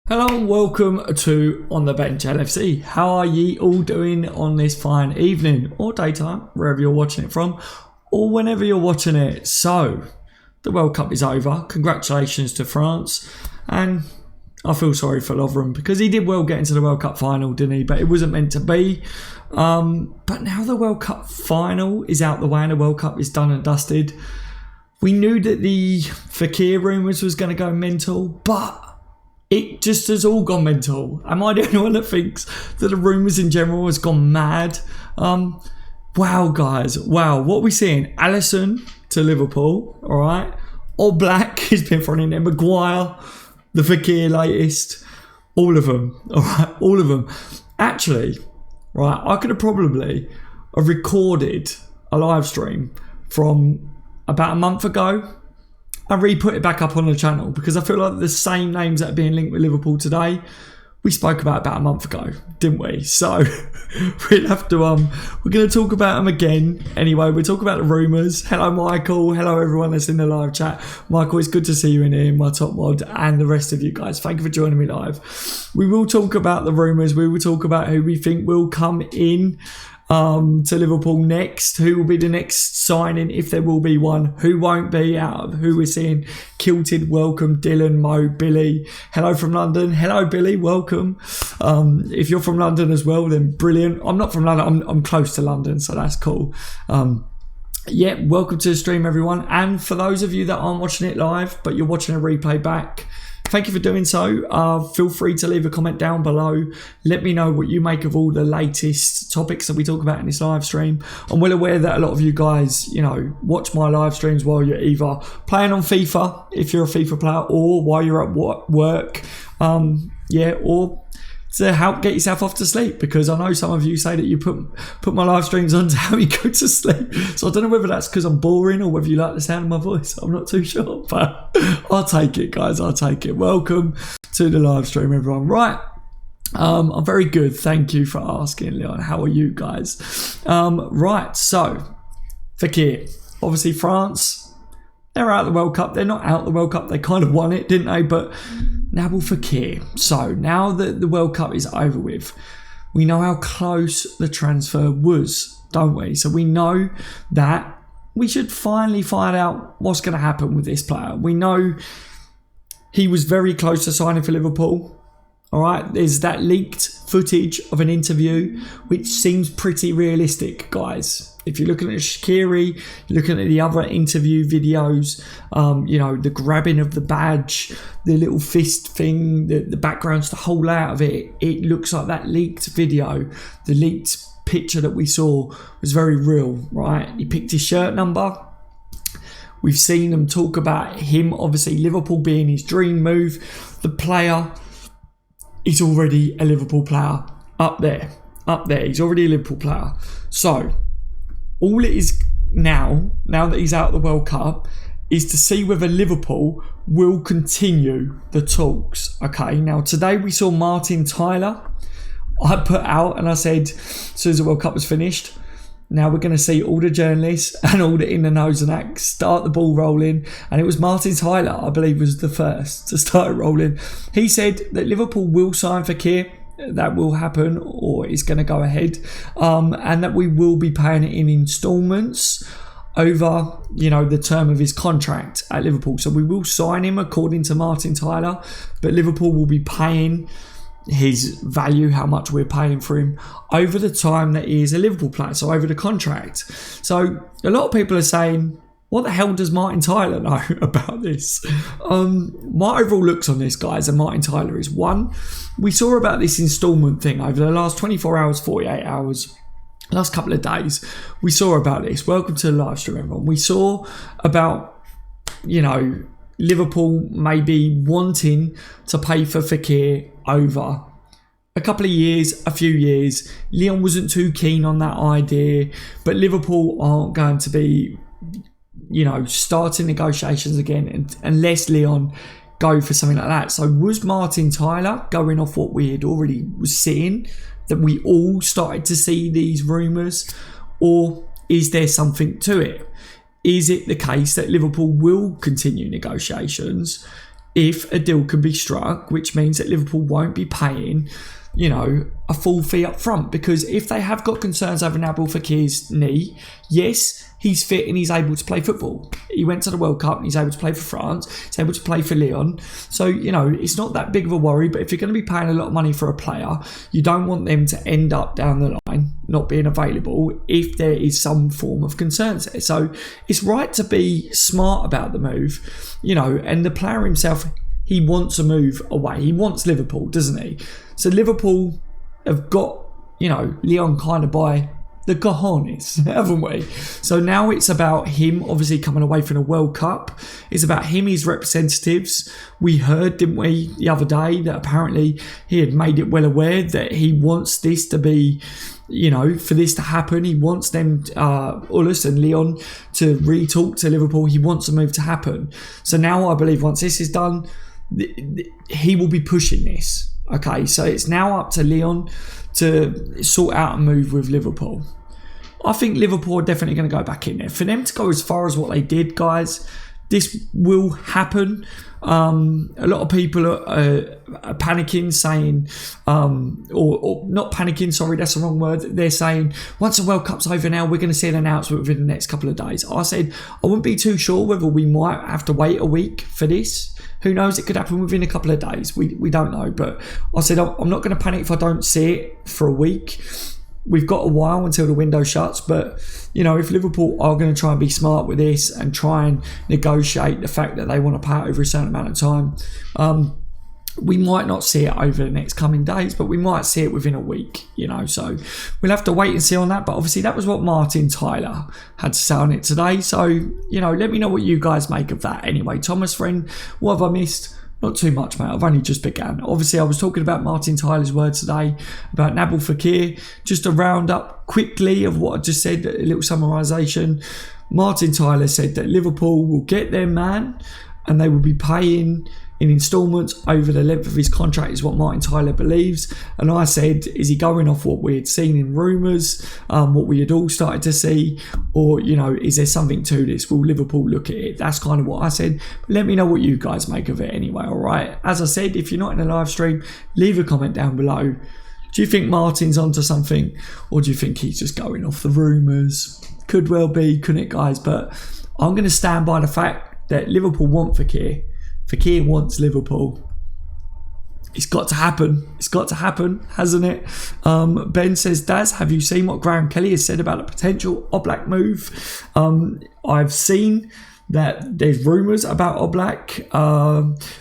Hello and welcome to On The Bench LFC. How are ye all doing on this fine evening or daytime, wherever you're watching it from, or whenever you're watching it? So, the World Cup is over. Congratulations to France. And I feel sorry for Lovren because he did well get into the World Cup final, didn't he? But it wasn't meant to be. But now the World Cup final is out the way and the World Cup is done and dusted. We knew that the Fekir rumours was going to go mental, but it just has all gone mental. Am I the only one that thinks that the rumours in general has gone mad? Wow, guys. Wow. What are we seeing? Alisson to Liverpool. All right. Oblak has been thrown in there. Maguire. The Fekir latest. All of them. All right. All of them. Actually, right, I could have probably recorded a live stream from about a month ago. I re-put it back up on the channel because I feel like the same names that are being linked with Liverpool today, we spoke about a month ago, didn't we? So we'll have to, we're going to talk about them again. Anyway, we'll talk about the rumours. Hello, Michael. Hello, everyone that's in the live chat. Michael, it's good to see you in here, my top mod, and the rest of you guys. Thank you for joining me live. We will talk about the rumours. We will talk about who we think will come in to Liverpool next, who will be the next signing if there will be one, who won't be, out of who we're seeing. Kilted, welcome. Dylan, Mo, Billy, hello from London. Hello Billy, welcome. If you're from London as well, then brilliant. I'm not from London, I'm close to London, so that's cool. Yeah, welcome to the stream, everyone. And for those of you that aren't watching it live but you're watching a replay back, thank you for doing so. Feel free to leave a comment down below. Let me know what you make of all the latest topics that we talk about in this live stream. I'm well aware that a lot of you guys, you know, watch my live streams while you're either playing on FIFA, if you're a FIFA player, or while you're at work. Or to help get yourself off to sleep, because I know some of you say that you put my live streams on to help you go to sleep. So I don't know whether that's because I'm boring or whether you like the sound of my voice. I'm not too sure, but I'll take it, guys. I'll take it. Welcome to the live stream, everyone. Right. I'm very good. Thank you for asking, Leon. How are you guys? Right. So, Fekir. Obviously, France, they're out of the World Cup. They're not out of the World Cup. They kind of won it, didn't they? But Nabil Fekir. So now that the World Cup is over with, we know how close the transfer was, don't we? So we know that we should finally find out what's going to happen with this player. We know he was very close to signing for Liverpool. All right, there's that leaked footage of an interview, which seems pretty realistic, guys. If you're looking at Shaqiri, you're looking at the other interview videos, the grabbing of the badge, the little fist thing, the backgrounds, the whole layout of it, it looks like that leaked video, the leaked picture that we saw was very real, right? He picked his shirt number. We've seen them talk about him, obviously Liverpool being his dream move. The player is already a Liverpool player up there. He's already a Liverpool player. So all it is now that he's out of the World Cup, is to see whether Liverpool will continue the talks. Okay, now today we saw Martin Tyler. I put out and I said, as soon as the World Cup was finished, now we're going to see all the journalists and all the in-the-nose and that start the ball rolling. And it was Martin Tyler, I believe, was the first to start rolling. He said that Liverpool will sign Fekir. That will happen, or is going to go ahead, and that we will be paying it in instalments over, the term of his contract at Liverpool. So we will sign him according to Martin Tyler, but Liverpool will be paying his value, how much we're paying for him, over the time that he is a Liverpool player, so over the contract. So a lot of people are saying, what the hell does Martin Tyler know about this? My overall looks on this, guys, and Martin Tyler is, one, we saw about this instalment thing over the last 24 hours, 48 hours, last couple of days. We saw about this. Welcome to the live stream, everyone. We saw about, Liverpool maybe wanting to pay for Fekir over a couple of years, a few years. Leon wasn't too keen on that idea, but Liverpool aren't going to be starting negotiations again unless Leon go for something like that. So was Martin Tyler going off what we had already was seeing, that we all started to see these rumours, or is there something to it? Is it the case that Liverpool will continue negotiations if a deal can be struck, which means that Liverpool won't be paying, you know, a full fee up front. Because if they have got concerns over Nabil Fekir's knee, yes, he's fit and he's able to play football. He went to the World Cup and he's able to play for France. He's able to play for Lyon. So, you know, it's not that big of a worry. But if you're going to be paying a lot of money for a player, you don't want them to end up down the line not being available if there is some form of concerns there. So it's right to be smart about the move, you know, and the player himself, he wants a move away. He wants Liverpool, doesn't he? So Liverpool have got, you know, Lyon kind of by the cojones, haven't we? So now it's about him obviously coming away from the World Cup. It's about him, his representatives. We heard, didn't we, the other day that apparently he had made it well aware that he wants this to be, you know, for this to happen. He wants them, Ullis and Lyon, to re-talk to Liverpool. He wants a move to happen. So now I believe once this is done, he will be pushing this. Okay, so it's now up to Lyon to sort out a move with Liverpool. I think Liverpool are definitely going to go back in there. For them to go as far as what they did, guys, this will happen. A lot of people are panicking, saying, or not panicking, sorry, that's the wrong word. They're saying, once the World Cup's over now, we're going to see an announcement within the next couple of days. I said, I wouldn't be too sure whether we might have to wait a week for this. Who knows? It could happen within a couple of days. We don't know. But I said, I'm not going to panic if I don't see it for a week. We've got a while until the window shuts, but, you know, if Liverpool are going to try and be smart with this and try and negotiate the fact that they want to pay it over a certain amount of time, we might not see it over the next coming days, but we might see it within a week, you know. So we'll have to wait and see on that. But obviously that was what Martin Tyler had to say on it today. So, you know, let me know what you guys make of that. Anyway, Thomas, friend, what have I missed? Not too much, mate. I've only just begun. Obviously, I was talking about Martin Tyler's words today, about Nabil Fekir. Just a roundup quickly of what I just said, a little summarisation. Martin Tyler said that Liverpool will get their man and they will be paying in instalments over the length of his contract, is what Martin Tyler believes. And I said, is he going off what we had seen in rumours, what we had all started to see, or, you know, is there something to this? Will Liverpool look at it? That's kind of what I said. But let me know what you guys make of it anyway, all right? As I said, if you're not in the live stream, leave a comment down below. Do you think Martin's onto something, or do you think he's just going off the rumours? Could well be, couldn't it, guys? But I'm going to stand by the fact that Liverpool want Fekir. Fekir wants Liverpool. It's got to happen. It's got to happen, hasn't it? Ben says, Daz, have you seen what Graham Kelly has said about a potential Oblak move? I've seen that there's rumours about Oblak.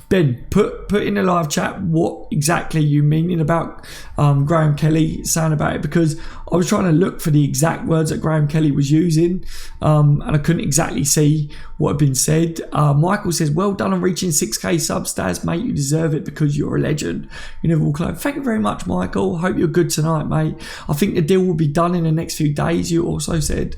Ben, put in the live chat what exactly you meaning about Graham Kelly saying about it, because I was trying to look for the exact words that Graham Kelly was using, and I couldn't exactly see what had been said. Michael says, well done on reaching 6k subs, Daz, mate, you deserve it because you're a legend. You never will close. Thank you very much, Michael. Hope you're good tonight, mate. I think the deal will be done in the next few days, you also said.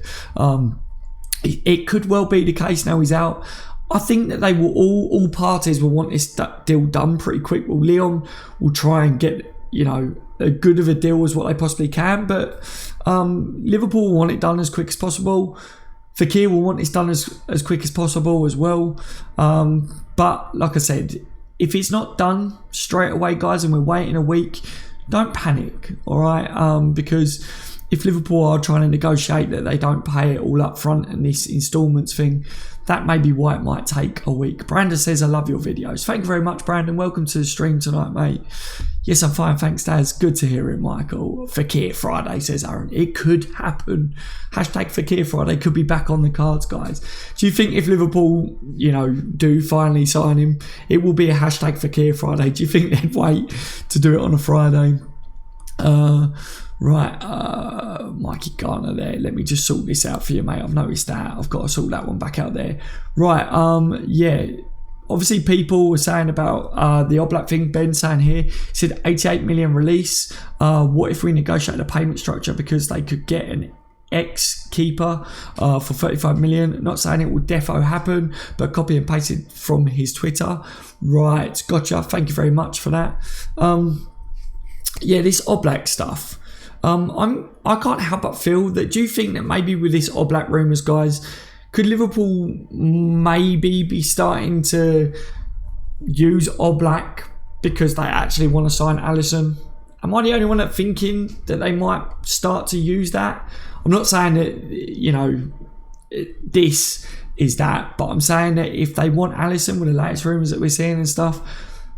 It could well be the case now he's out. I think that they will all parties will want this deal done pretty quick. Well, Lyon will try and get, you know, as good of a deal as what they possibly can, but Liverpool will want it done as quick as possible. Fekir will want this done as quick as possible as well. But like I said, if it's not done straight away, guys, and we're waiting a week, don't panic, all right? Because if Liverpool are trying to negotiate that they don't pay it all up front and this instalments thing, that may be why it might take a week. Brandon says, I love your videos. Thank you very much, Brandon. Welcome to the stream tonight, mate. Yes, I'm fine. Thanks, Daz. Good to hear it, Michael. Fekir Friday, says Aaron. It could happen. Hashtag Fekir Friday could be back on the cards, guys. Do you think if Liverpool, you know, do finally sign him, it will be a hashtag Fekir Friday? Do you think they'd wait to do it on a Friday? Right, Mikey Garner there. Let me just sort this out for you, mate. I've noticed that. I've got to sort that one back out there. Right, yeah. Obviously, people were saying about the Oblak thing. Ben saying here, he said 88 million release. What if we negotiate a payment structure because they could get an ex-keeper for 35 million? Not saying it will defo happen, but copy and pasted from his Twitter. Right, gotcha. Thank you very much for that. Yeah, this Oblak stuff. I can't help but feel that, do you think that maybe with this Oblak rumours, guys, could Liverpool maybe be starting to use Oblak because they actually want to sign Alisson? Am I the only one that's thinking that they might start to use that? I'm not saying that, this is that, but I'm saying that if they want Alisson with the latest rumours that we're seeing and stuff,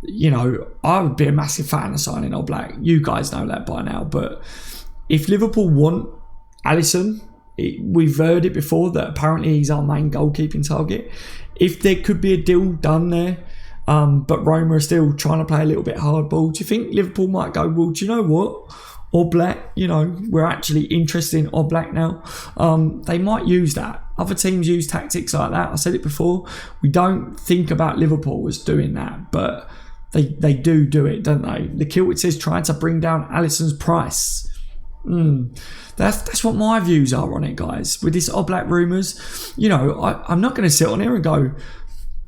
I would be a massive fan of signing Oblak. You guys know that by now, but if Liverpool want Alisson, we've heard it before that apparently he's our main goalkeeping target. If there could be a deal done there, but Roma are still trying to play a little bit hardball, do you think Liverpool might go, well, do you know what? Oblak, we're actually interested in Oblak now. They might use that. Other teams use tactics like that. I said it before. We don't think about Liverpool as doing that, but they do it, don't they? The Kilt says trying to bring down Alisson's price. That's what my views are on it, guys. With this Oblak rumours, I'm not going to sit on here and go,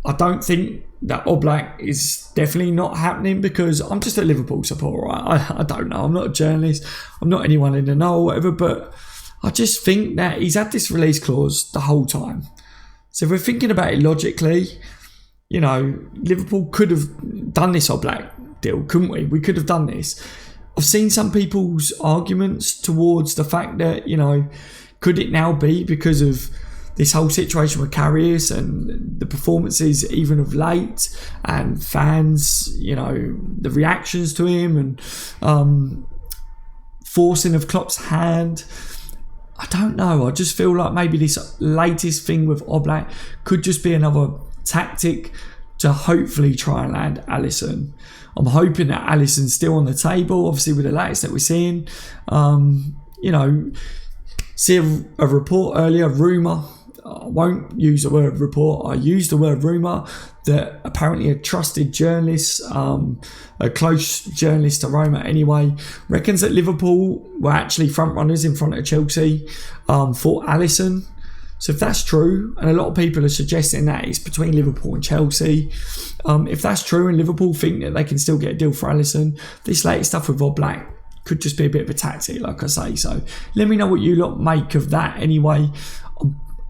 I don't think that Oblak is definitely not happening, because I'm just a Liverpool supporter, right? I don't know. I'm not a journalist. I'm not anyone in the know or whatever, but I just think that he's had this release clause the whole time. So if we're thinking about it logically, Liverpool could have done this Oblak deal, couldn't we? We could have done this. I've seen some people's arguments towards the fact that, could it now be because of this whole situation with Karius and the performances even of late and fans, the reactions to him and forcing of Klopp's hand. I don't know. I just feel like maybe this latest thing with Oblak could just be another tactic to hopefully try and land Alisson. I'm hoping that Alisson's still on the table, obviously with the latest that we're seeing. See a report earlier, rumour. I won't use the word report. I used the word rumour that apparently a trusted journalist, a close journalist to Roma anyway, reckons that Liverpool were actually front runners in front of Chelsea for Alisson. So if that's true, and a lot of people are suggesting that it's between Liverpool and Chelsea, if that's true and Liverpool think that they can still get a deal for Alisson, this latest stuff with Oblak could just be a bit of a tactic, like I say. So let me know what you lot make of that anyway.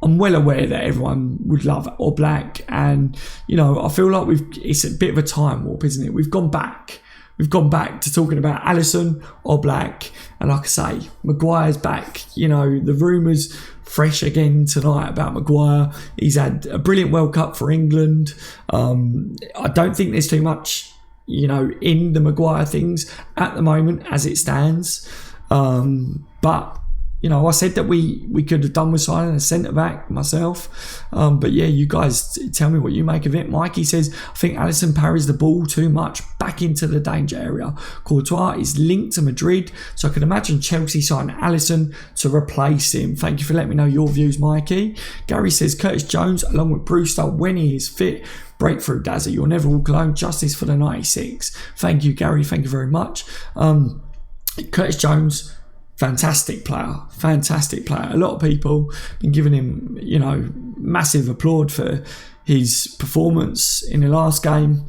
I'm well aware that everyone would love Oblak, and I feel like it's a bit of a time warp, isn't it? We've gone back to talking about Alisson, Oblak, and like I say, Maguire's back. The rumours fresh again tonight about Maguire. He's had a brilliant World Cup for England. I don't think there's too much, in the Maguire things at the moment as it stands. But I said that we could have done with signing a centre-back myself. But yeah, you guys tell me what you make of it. Mikey says, I think Alisson parries the ball too much back into the danger area. Courtois is linked to Madrid, so I can imagine Chelsea signing Alisson to replace him. Thank you for letting me know your views, Mikey. Gary says, Curtis Jones, along with Brewster, when he is fit, breakthrough Dazza. You'll never walk alone. Justice for the 96. Thank you, Gary. Thank you very much. Curtis Jones, fantastic player. A lot of people have been giving him, massive applaud for his performance in the last game.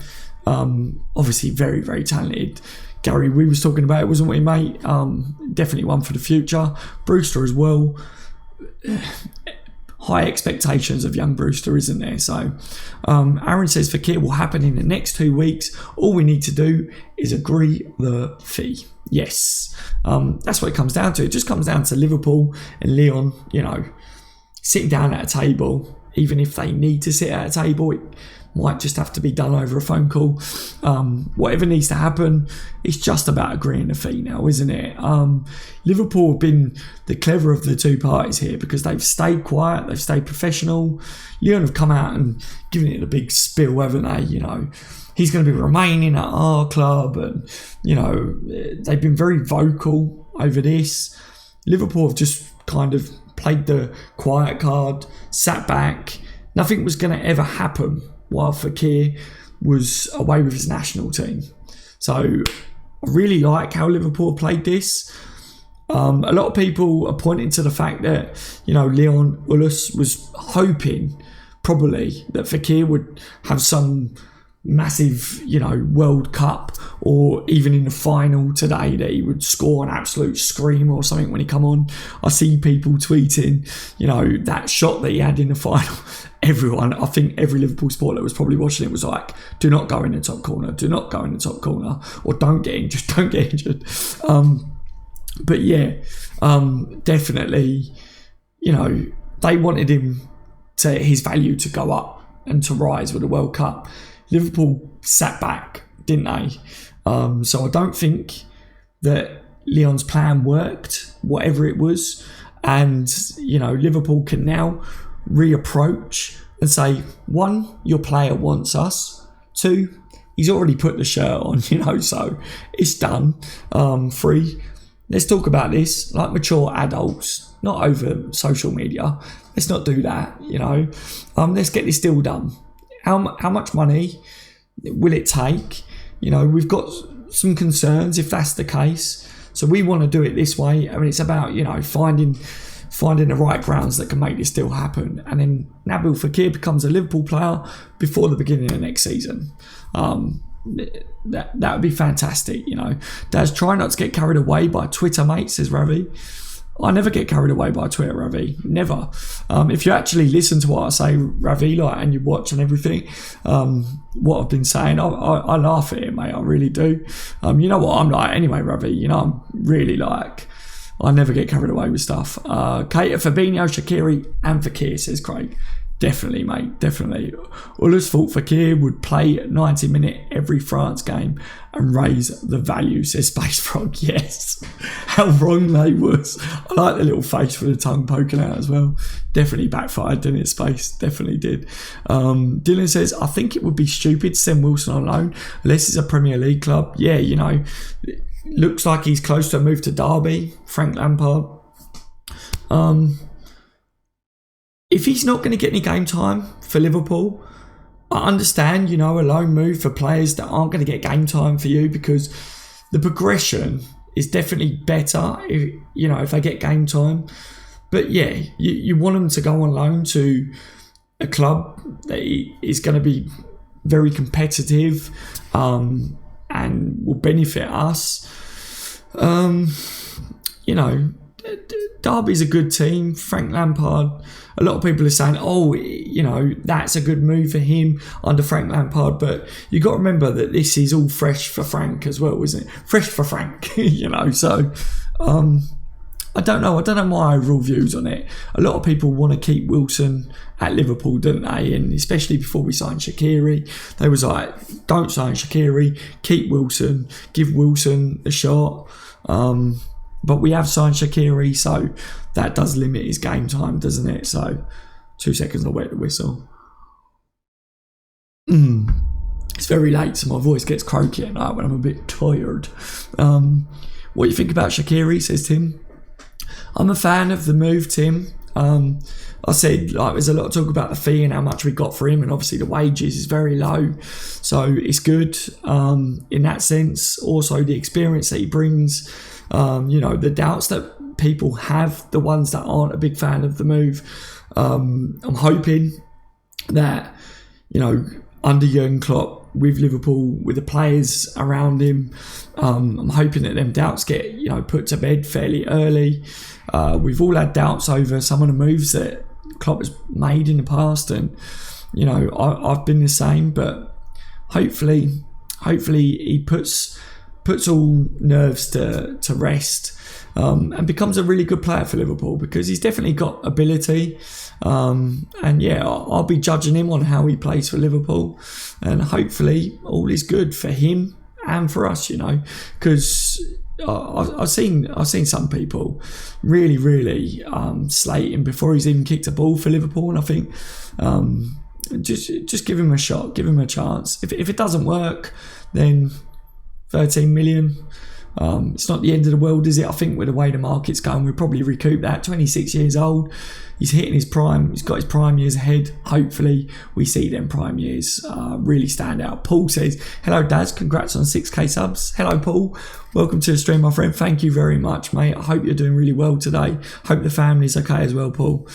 Obviously very, very talented. Gary, we was talking about it, wasn't we, mate? Definitely one for the future. Brewster as well. High expectations of young Brewster, isn't there? So Aaron says Fekir will happen in the next 2 weeks. All we need to do is agree the fee. Yes, that's what it comes down to. It just comes down to Liverpool and Leon, sitting down at a table. Even if they need to sit at a table, it might just have to be done over a phone call. Whatever needs to happen, it's just about agreeing the fee now, isn't it? Liverpool have been the clever of the two parties here because they've stayed quiet, they've stayed professional. Leon have come out and given it a big spill, haven't they? He's going to be remaining at our club, and they've been very vocal over this. Liverpool have just kind of played the quiet card, sat back. Nothing was going to ever happen while Fekir was away with his national team. So I really like how Liverpool played this. A lot of people are pointing to the fact that, Leon Ulis was hoping probably that Fekir would have some massive, World Cup, or even in the final today that he would score an absolute scream or something when he come on. I see people tweeting, that shot that he had in the final. everyone, I think every Liverpool supporter that was probably watching it was like, do not go in the top corner, do not go in the top corner, or don't get injured. But yeah, definitely, they wanted his value to go up and to rise with the World Cup. Liverpool sat back, didn't they? So I don't think that Lyon's plan worked, whatever it was. And, Liverpool can now reapproach and say, 1, your player wants us. 2, he's already put the shirt on, so it's done. 3, let's talk about this like mature adults, not over social media. Let's not do that, let's get this deal done. How much money will it take? We've got some concerns if that's the case. So we want to do it this way. I mean, it's about, finding the right grounds that can make this deal happen. And then Nabil Fekir becomes a Liverpool player before the beginning of next season. That would be fantastic, Daz, try not to get carried away by Twitter, mate, says Ravi. I never get carried away by Twitter, Ravi. Never. If you actually listen to what I say, Ravi, and you watch and everything, what I've been saying, I laugh at it, mate. I really do. You know what I'm like anyway, Ravi. I'm really like, I never get carried away with stuff. Keita, Fabinho, Shaqiri and Fekir, says Craig. Definitely, mate, definitely. Ullers thought Fekir would play 90-minute every France game and raise the value, says Space Frog. Yes. How wrong they was. I like the little face with the tongue poking out as well. Definitely backfired, didn't it, Space? Definitely did. Dylan says, I think it would be stupid to send Wilson on loan unless it's a Premier League club. Yeah, looks like he's close to a move to Derby, Frank Lampard. If he's not going to get any game time for Liverpool, I understand, a loan move for players that aren't going to get game time for you, because the progression is definitely better if they get game time. But yeah, you want them to go on loan to a club that is going to be very competitive and will benefit us. Derby's a good team. Frank Lampard, a lot of people are saying, that's a good move for him under Frank Lampard. But you got to remember that this is all fresh for Frank as well, isn't it? Fresh for Frank, So I don't know. I don't know my overall views on it. A lot of people want to keep Wilson at Liverpool, don't they? And especially before we signed Shaqiri, they was like, don't sign Shaqiri, keep Wilson, give Wilson a shot. But we have signed Shaqiri, so that does limit his game time, doesn't it? So 2 seconds, I'll wet the whistle. It's very late, so my voice gets croaky at night when I'm a bit tired. What do you think about Shaqiri, says Tim? I'm a fan of the move, Tim. I said, there's a lot of talk about the fee and how much we got for him, and obviously the wages is very low, so it's good in that sense. Also, the experience that he brings, the doubts that people have, the ones that aren't a big fan of the move. I'm hoping that, under Jurgen Klopp, with Liverpool, with the players around him, I'm hoping that them doubts get, put to bed fairly early. We've all had doubts over some of the moves that Klopp has made in the past, and I've been the same, but hopefully he puts all nerves to rest, and becomes a really good player for Liverpool, because he's definitely got ability, and yeah, I'll be judging him on how he plays for Liverpool, and hopefully all is good for him and for us, because I've seen some people really slate him before he's even kicked a ball for Liverpool, and I think just give him a shot, give him a chance. If it doesn't work, then 13 million. It's not the end of the world, is it? I think with the way the market's going, we'll probably recoup that. 26 years old, he's hitting his prime, he's got his prime years ahead. Hopefully we see them prime years really stand out. Paul says, hello Daz, congrats on 6k subs. Hello Paul, welcome to the stream, my friend. Thank you very much, mate. I hope you're doing really well today. Hope the family's okay as well, Paul.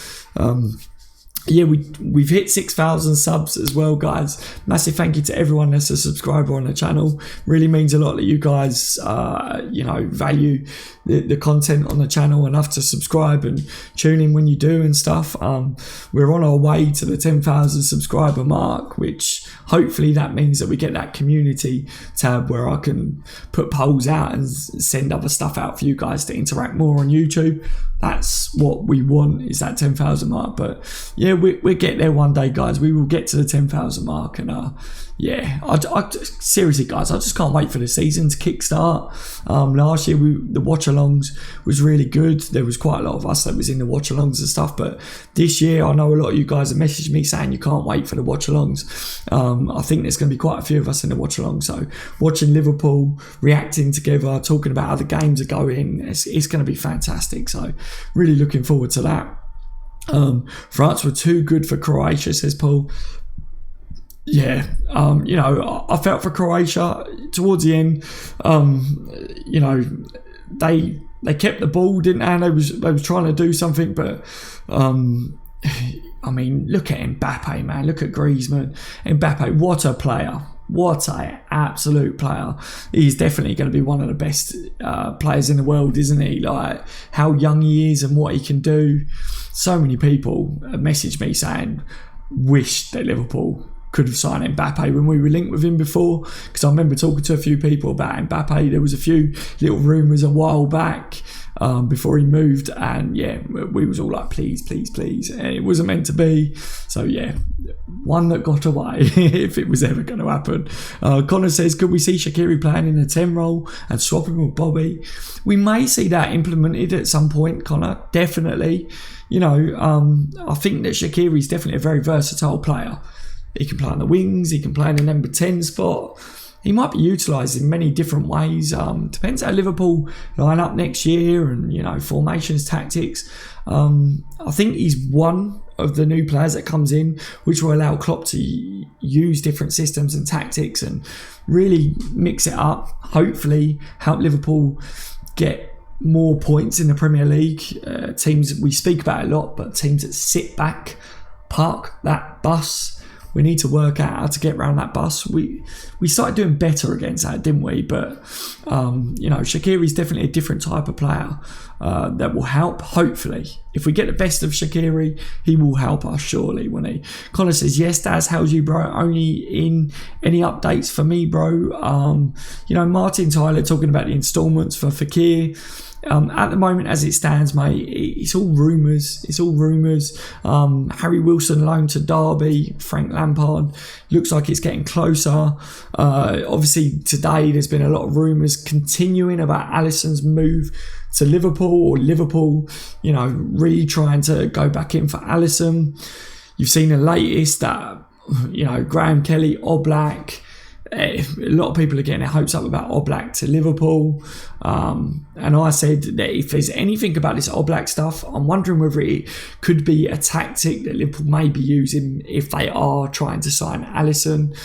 yeah, we've hit 6,000 subs as well, guys. Massive thank you to everyone that's a subscriber on the channel. Really means a lot that you guys, value the content on the channel enough to subscribe and tune in when you do and stuff. We're on our way to the 10,000 subscriber mark, which hopefully that means that we get that community tab where I can put polls out and send other stuff out for you guys to interact more on YouTube. That's what we want, is that 10,000 mark. But yeah, we'll get there one day, guys. We will get to the 10,000 mark. And yeah, I seriously, guys, I just can't wait for the season to kickstart. Last year, the watch-alongs was really good. There was quite a lot of us that was in the watch-alongs and stuff. But this year, I know a lot of you guys have messaged me saying you can't wait for the watch-alongs. I think there's going to be quite a few of us in the watch-along. So watching Liverpool, reacting together, talking about how the games are going, it's going to be fantastic. So really looking forward to that. France were too good for Croatia, says Paul. Yeah, I felt for Croatia towards the end. They kept the ball, didn't they? And they was trying to do something, but I mean, look at Mbappe, man. Look at Griezmann. Mbappe, what a player. What an absolute player. He's definitely going to be one of the best players in the world, isn't he? Like, how young he is and what he can do. So many people messaged me saying, wish that Liverpool could have signed Mbappe when we were linked with him before, because I remember talking to a few people about Mbappe. There was a few little rumours a while back before he moved, and yeah, we was all like, please, please, please, and it wasn't meant to be. So yeah, one that got away if it was ever going to happen. Connor says, could we see Shaqiri playing in a 10 role and swapping with Bobby? We may see that implemented at some point, Connor, definitely. I think that Shaqiri is definitely a very versatile player. He can play on the wings, he can play in the number 10 spot. He might be utilised in many different ways. Depends how Liverpool line up next year and, formations, tactics. I think he's one of the new players that comes in, which will allow Klopp to use different systems and tactics and really mix it up. Hopefully help Liverpool get more points in the Premier League. Teams we speak about a lot, but teams that sit back, park that bus. We need to work out how to get around that bus. We started doing better against that, didn't we? But, Shaqiri is definitely a different type of player that will help, hopefully. If we get the best of Shaqiri, he will help us, surely, won't he? Connor says, yes, Daz, how's you, bro? Only in any updates for me, bro. Martin Tyler talking about the instalments for Fekir. At the moment, as it stands, mate, it's all rumours. Harry Wilson loaned to Derby. Frank Lampard looks like it's getting closer. Obviously, today there's been a lot of rumours continuing about Alisson's move to Liverpool, or Liverpool, really trying to go back in for Alisson. You've seen the latest that, Graham Kelly, Oblak. A lot of people are getting their hopes up about Oblak to Liverpool, and I said that if there's anything about this Oblak stuff, I'm wondering whether it could be a tactic that Liverpool may be using if they are trying to sign Alisson.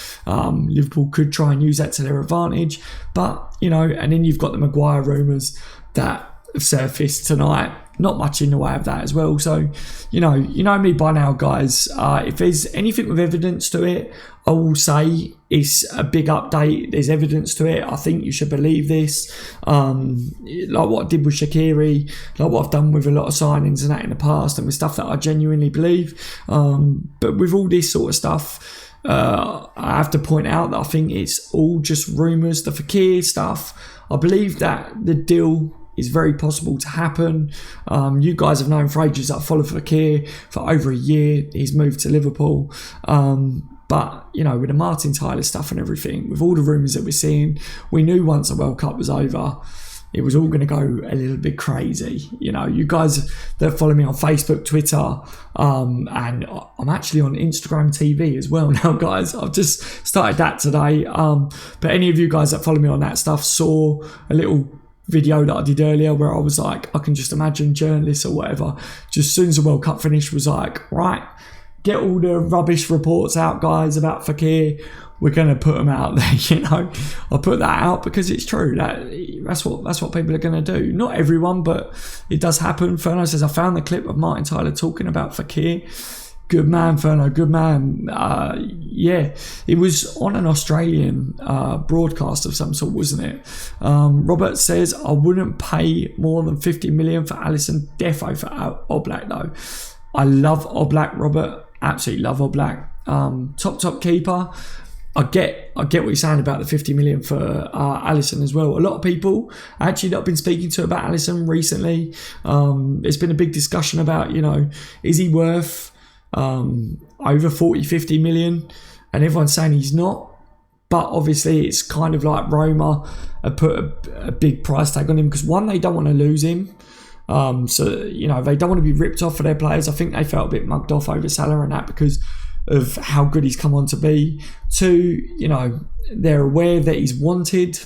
Liverpool could try and use that to their advantage, but and then you've got the Maguire rumours that have surfaced tonight. Not much in the way of that as well. So, you know me by now, guys. If there's anything with evidence to it, I will say it's a big update. There's evidence to it. I think you should believe this. Like what I did with Shaqiri, like what I've done with a lot of signings and that in the past, and with stuff that I genuinely believe. But with all this sort of stuff, I have to point out that I think it's all just rumours. The Fekir stuff, I believe that the deal is very possible to happen. You guys have known for ages that I follow Fekir for over a year. He's moved to Liverpool. But, with the Martin Tyler stuff and everything, with all the rumours that we're seeing, we knew once the World Cup was over, it was all going to go a little bit crazy. You guys that follow me on Facebook, Twitter, and I'm actually on Instagram TV as well now, guys. I've just started that today. But any of you guys that follow me on that stuff saw a little video that I did earlier where I was like, I can just imagine journalists or whatever, just as soon as the World Cup finished, was like, right, get all the rubbish reports out, guys, about Fekir. We're going to put them out there, I'll put that out because it's true. That's what people are going to do. Not everyone, but it does happen. Ferno says, I found the clip of Martin Tyler talking about Fekir. Good man, Ferno, good man. Yeah, it was on an Australian broadcast of some sort, wasn't it? Robert says, I wouldn't pay more than 50 million for Alisson. Defo for Oblak, though. I love Oblak, Robert. Absolutely love Oblak. Top keeper. I get what you're saying about the 50 million for Alisson as well. A lot of people actually that I've been speaking to about Alisson recently, there's been a big discussion about, is he worth over 40-50 million, and everyone's saying he's not, but obviously it's kind of like Roma have put a big price tag on him because one, they don't want to lose him, so they don't want to be ripped off for their players. I think they felt a bit mugged off over Salah and that because of how good he's come on to be. Two, they're aware that he's wanted.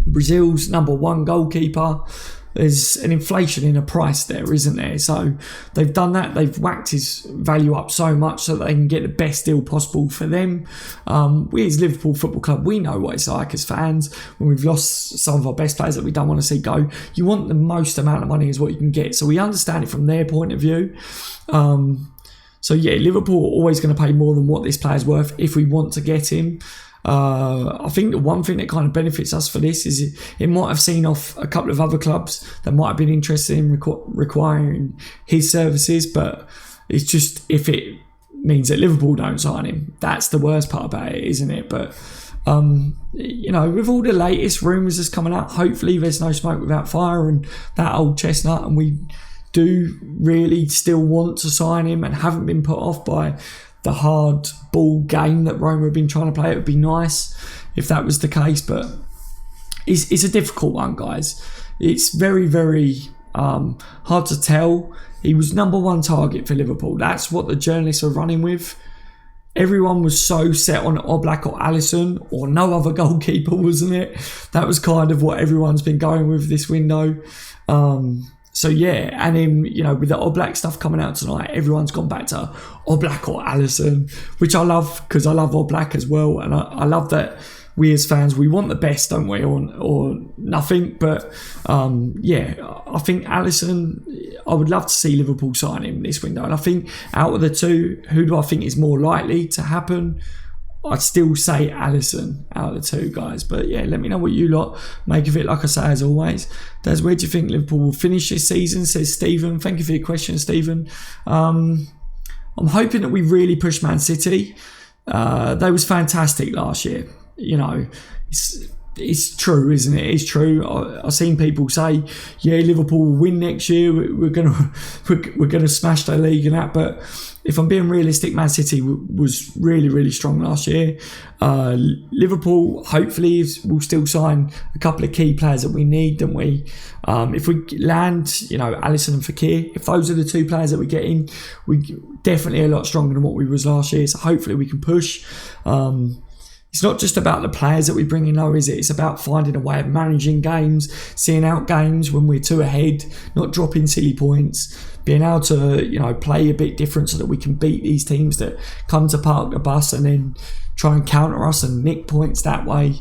Brazil's number one goalkeeper. There's an inflation in a price there, isn't there? So they've done that. They've whacked his value up so much so that they can get the best deal possible for them. We as Liverpool Football Club, we know what it's like as fans when we've lost some of our best players that we don't want to see go. You want the most amount of money is what you can get. So we understand it from their point of view. So yeah, Liverpool are always going to pay more than what this player's worth if we want to get him. I think the one thing that kind of benefits us for this is it might have seen off a couple of other clubs that might have been interested in requiring his services, but it's just if it means that Liverpool don't sign him, that's the worst part about it, isn't it? But with all the latest rumours that's coming out, hopefully there's no smoke without fire and that old chestnut, and we do really still want to sign him and haven't been put off by the hard ball game that Roma have been trying to play. It would be nice if that was the case, but it's a difficult one, guys. It's very, very hard to tell. He was number one target for Liverpool. That's what the journalists are running with. Everyone was so set on Oblak or Alisson or no other goalkeeper, wasn't it? That was kind of what everyone's been going with this window. So yeah, and then, with the Oblak stuff coming out tonight, everyone's gone back to Oblak or Alisson, which I love because I love Oblak as well. And I love that we as fans, we want the best, don't we? Or nothing. But I think Alisson, I would love to see Liverpool sign him this window. And I think out of the two, who do I think is more likely to happen? I'd still say Alisson out of the two, guys. But yeah, let me know what you lot make of it. Like I say, as always, Des, where do you think Liverpool will finish this season? Says Stephen. Thank you for your question, Stephen. I'm hoping that we really push Man City. They was fantastic last year. It's true, isn't it? It's true. I've seen people say, yeah, Liverpool will win next year. We're gonna smash the league and that. But if I'm being realistic, Man City was really, really strong last year. Liverpool, hopefully, will still sign a couple of key players that we need, don't we? If we land, Alisson and Fekir, if those are the two players that we get in, we're definitely a lot stronger than what we was last year. So hopefully we can push. It's not just about the players that we bring in, though, is it? It's about finding a way of managing games, seeing out games when we're too ahead, not dropping silly points, being able to, play a bit different so that we can beat these teams that come to park the bus and then try and counter us and nick points that way.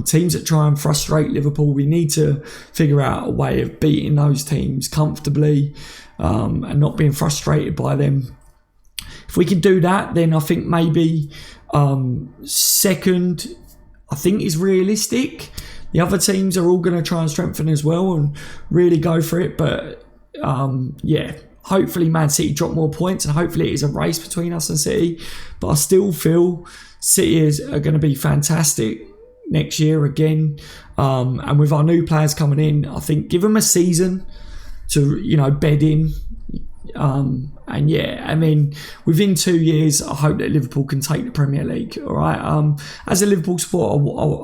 Teams that try and frustrate Liverpool, we need to figure out a way of beating those teams comfortably and not being frustrated by them. If we can do that, then I think maybe second, I think is realistic. The other teams are all going to try and strengthen as well and really go for it. But hopefully Man City drop more points and hopefully it is a race between us and City. But I still feel City are going to be fantastic next year again. And with our new players coming in, I think give them a season to, bed in. Within 2 years, I hope that Liverpool can take the Premier League. All right. As a Liverpool supporter,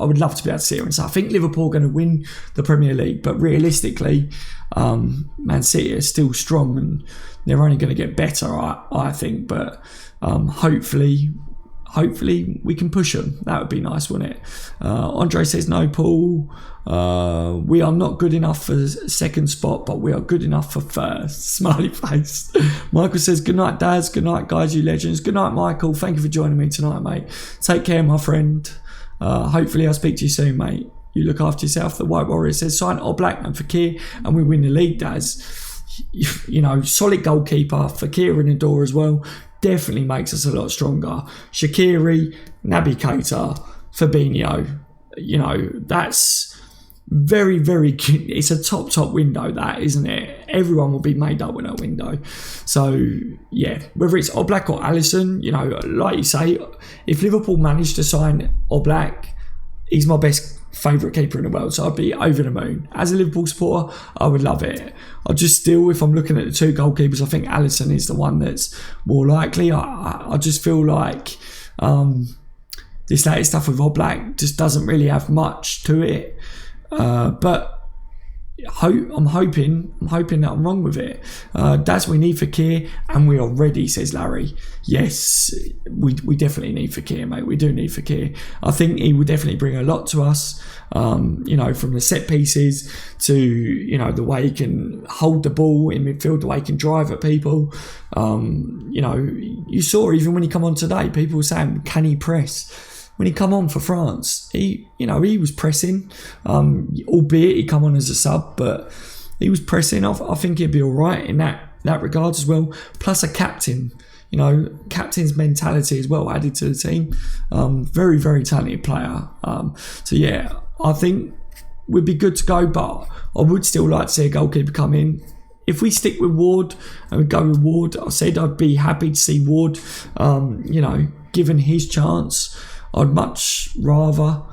I would love to be able to sit here and say I think Liverpool are going to win the Premier League, but realistically, Man City are still strong and they're only going to get better. I think, but hopefully we can push them. That would be nice, wouldn't it? Andre says, no, Paul. We are not good enough for second spot, but we are good enough for first. Smiley face. Michael says, good night, Daz. Good night, guys, you legends. Good night, Michael. Thank you for joining me tonight, mate. Take care, my friend. Hopefully I'll speak to you soon, mate. You look after yourself. The White Warrior says, sign Oblak and Fekir and we win the league, Daz. Solid goalkeeper. Fekir in the door as well. definitely makes us a lot stronger. Shaqiri, Naby Keita, Fabinho, you know, that's very, very, it's a top window, that, isn't it? Everyone will be made up with that window. So yeah, whether it's Oblak or Alisson, you know, like you say, if Liverpool managed to sign Oblak, he's my best favourite keeper in the world, so I'd be over the moon. As a Liverpool supporter, I would love it. I just still, if I'm looking at the two goalkeepers, I think Alisson is the one that's more likely. I just feel like this latest stuff with Oblak just doesn't really have much to it. But I'm hoping that I'm wrong with it. That's we need Fekir, and we are ready, says Larry. Yes, we definitely need Fekir, mate. We do need Fekir. I think he will definitely bring a lot to us. You know, from the set pieces to, you know, the way he can hold the ball in midfield, the way he can drive at people. You know, you saw even when he come on today, people were saying, can he press? When he come on for France, he was pressing, albeit he come on as a sub, but he was pressing. I think he'd be all right in that regard as well. Plus a captain, you know, captain's mentality as well added to the team. Very, very talented player. So yeah, I think we'd be good to go, but I would still like to see a goalkeeper come in. If we stick with Ward and we go with Ward, I said I'd be happy to see Ward, you know, given his chance. I'd much rather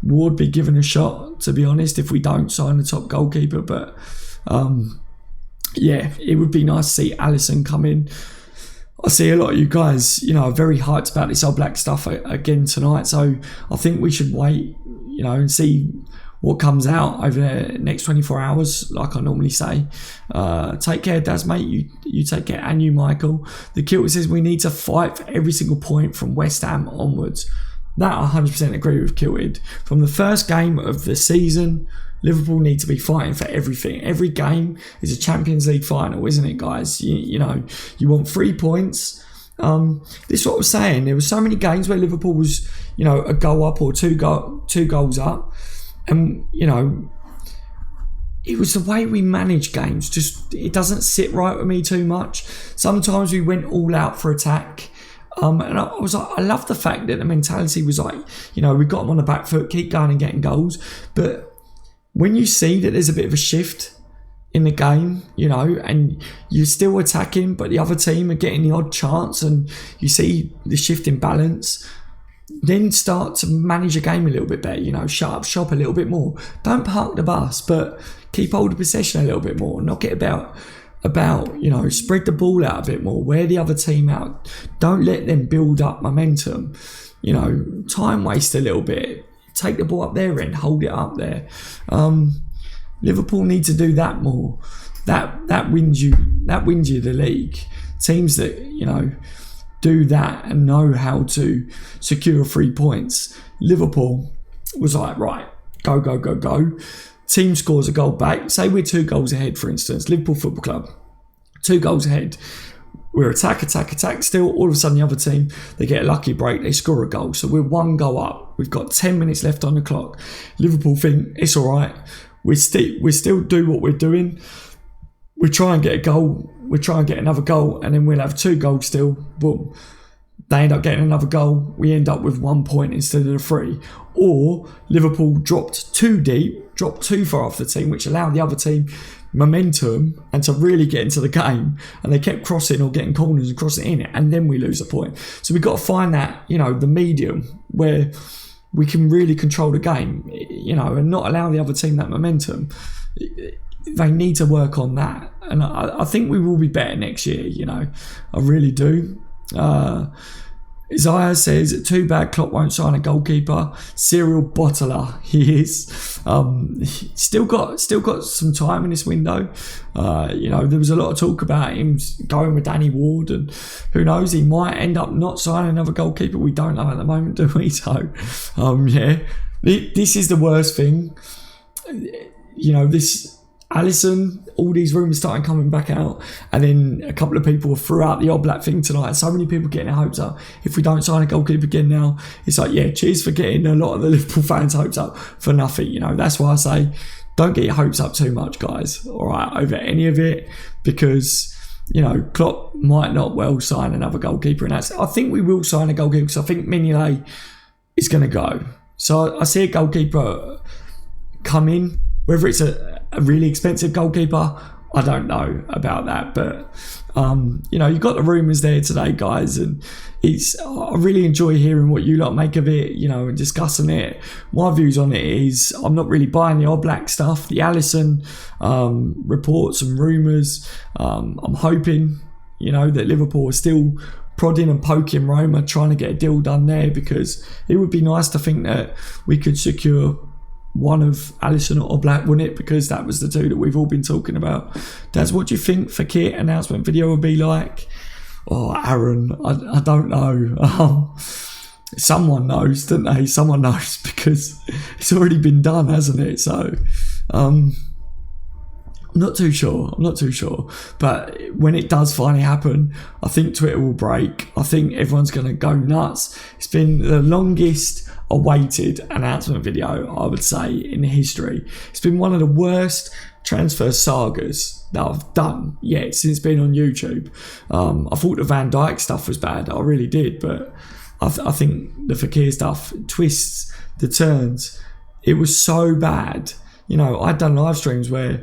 Ward be given a shot, to be honest, if we don't sign the top goalkeeper. But yeah, it would be nice to see Alisson come in. I see a lot of you guys, you know, are very hyped about this Oblak stuff again tonight. So I think we should wait, you know, and see what comes out over the next 24 hours, like I normally say. Take care, Daz, mate. You take care. And you, Michael. The Kilter says we need to fight for every single point from West Ham onwards. That I 100% agree with Kilted. From the first game of the season, Liverpool need to be fighting for everything. Every game is a Champions League final, isn't it, guys? You know, you want 3 points. This is what I was saying. There were so many games where Liverpool was, you know, a goal up or two goals up. And, you know, it was the way we manage games. Just, it doesn't sit right with me too much. Sometimes we went all out for attack. And I was like, I love the fact that the mentality was like, you know, we got them on the back foot, keep going and getting goals. But when you see that there's a bit of a shift in the game, you know, and you're still attacking, but the other team are getting the odd chance, and you see the shift in balance, then start to manage a game a little bit better, you know, shut up shop a little bit more. Don't park the bus, but keep hold of possession a little bit more. Knock it about, you know, spread the ball out a bit more, wear the other team out. Don't let them build up momentum. You know, time waste a little bit. Take the ball up there and hold it up there. Liverpool need to do that more. That wins you the league. Teams that, you know, do that and know how to secure 3 points. Liverpool was like, right, go. Team scores a goal back. Say we're 2 goals ahead, for instance. Liverpool Football Club, 2 goals ahead. We're attack. Still, all of a sudden, the other team, they get a lucky break. They score a goal. So we're 1 goal up. We've got 10 minutes left on the clock. Liverpool think, it's all right. We still do what we're doing. We try and get a goal. We try and get another goal. And then we'll have 2 goals still. Boom. They end up getting another goal. We end up with 1 point instead of the 3. Or Liverpool dropped too deep, dropped too far off the team, which allowed the other team momentum and to really get into the game. And they kept crossing or getting corners and crossing in it. And then we lose a point. So we've got to find that, you know, the medium where we can really control the game, you know, and not allow the other team that momentum. They need to work on that. And I think we will be better next year, you know. I really do. Isaiah says, too bad Klopp won't sign a goalkeeper. Serial bottler he is. Still got some time in this window. You know, there was a lot of talk about him going with Danny Ward, and who knows, he might end up not signing another goalkeeper. We don't know at the moment, do we? So yeah, this is the worst thing. You know, this Alisson, all these rumours starting coming back out, and then a couple of people threw out the Oblak thing tonight. So many people getting their hopes up. If we don't sign a goalkeeper again now, it's like, yeah, cheers for getting a lot of the Liverpool fans' hopes up for nothing. You know, that's why I say, don't get your hopes up too much, guys. All right, over any of it, because Klopp might not well sign another goalkeeper, and I think we will sign a goalkeeper because I think Mignolet is going to go. So I see a goalkeeper come in, whether it's a really expensive goalkeeper, I don't know about that, but you've got the rumours there today, guys, and I really enjoy hearing what you lot make of it, and discussing it. My views on it is I'm not really buying the Oblak stuff, the Alisson reports and rumours. I'm hoping, that Liverpool are still prodding and poking Roma, trying to get a deal done there, because it would be nice to think that we could secure one of Alisson or Oblak, wouldn't it? Because that was the two that we've all been talking about. Daz, what do you think Fekir announcement video will be like? Oh, Aaron, I don't know. Someone knows, don't they? Someone knows, because it's already been done, hasn't it? So, I'm not too sure. But when it does finally happen, I think Twitter will break. I think everyone's going to go nuts. It's been the longest awaited announcement video, I would say, in history. It's been one of the worst transfer sagas that I've done yet since being on YouTube. I thought the Van Dijk stuff was bad. I really did. But I think the Fekir stuff, twists, the turns, it was so bad. I'd done live streams where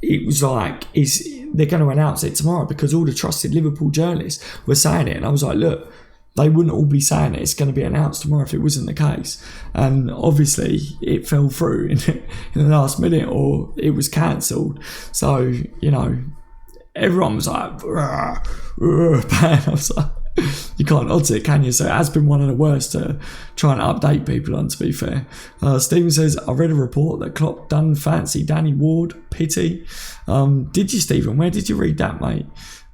it was like, they're going to announce it tomorrow, because all the trusted Liverpool journalists were saying it. And I was like, look, they wouldn't all be saying it. It's going to be announced tomorrow if it wasn't the case. And obviously it fell through in the last minute, or it was cancelled. So, everyone was like, man. I was like, you can't odds it, can you? So it has been one of the worst to try and update people on, to be fair. Stephen says, I read a report that Klopp done fancy Danny Ward. Pity. Did you, Stephen? Where did you read that, mate?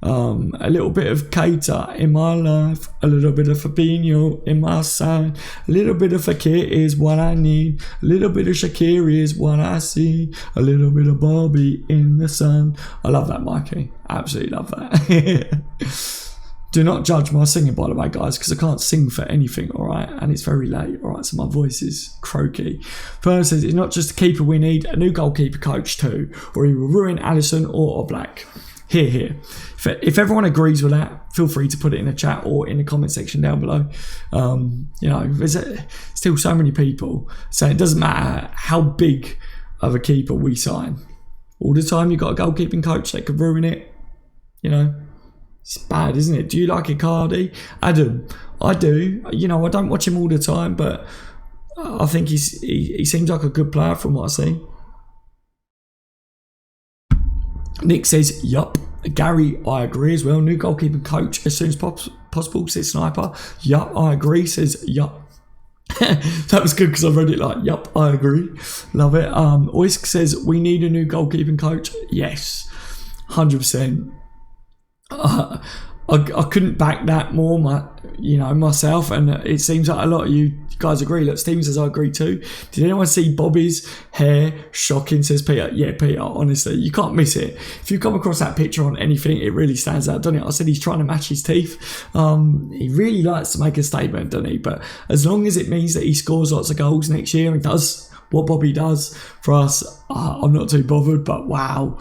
A little bit of Keita in my life, a little bit of Fabinho in my side, a little bit of Fekir is what I need, a little bit of Shaqiri is what I see, a little bit of Bobby in the sun. I love that, Mikey. Absolutely love that. Do not judge my singing, by the way, guys, because I can't sing for anything, all right? And it's very late, all right? So my voice is croaky. Fern says, it's not just a keeper we need, a new goalkeeper coach too, or he will ruin Alisson or Oblak. Here. If everyone agrees with that, feel free to put it in the chat or in the comment section down below. There's still so many people, so it doesn't matter how big of a keeper we sign. All the time you've got a goalkeeping coach that could ruin it. It's bad, isn't it? Do you like Icardi? Adam, I do. I don't watch him all the time, but I think he seems like a good player from what I see. Nick says, yup. Gary, I agree as well. New goalkeeping coach as soon as possible, says Sniper. Yup, I agree, says yup. That was good because I read it like, yup, I agree. Love it. Oisk says, we need a new goalkeeping coach. Yes, 100%. I couldn't back that more, myself, and it seems like a lot of you guys agree. Look, Steven says I agree too. Did anyone see Bobby's hair? Shocking, says Peter. Yeah, Peter, honestly, you can't miss it. If you come across that picture on anything, it really stands out, doesn't it? I said he's trying to match his teeth. He really likes to make a statement, doesn't he? But as long as it means that he scores lots of goals next year and does what Bobby does for us, I'm not too bothered. But wow.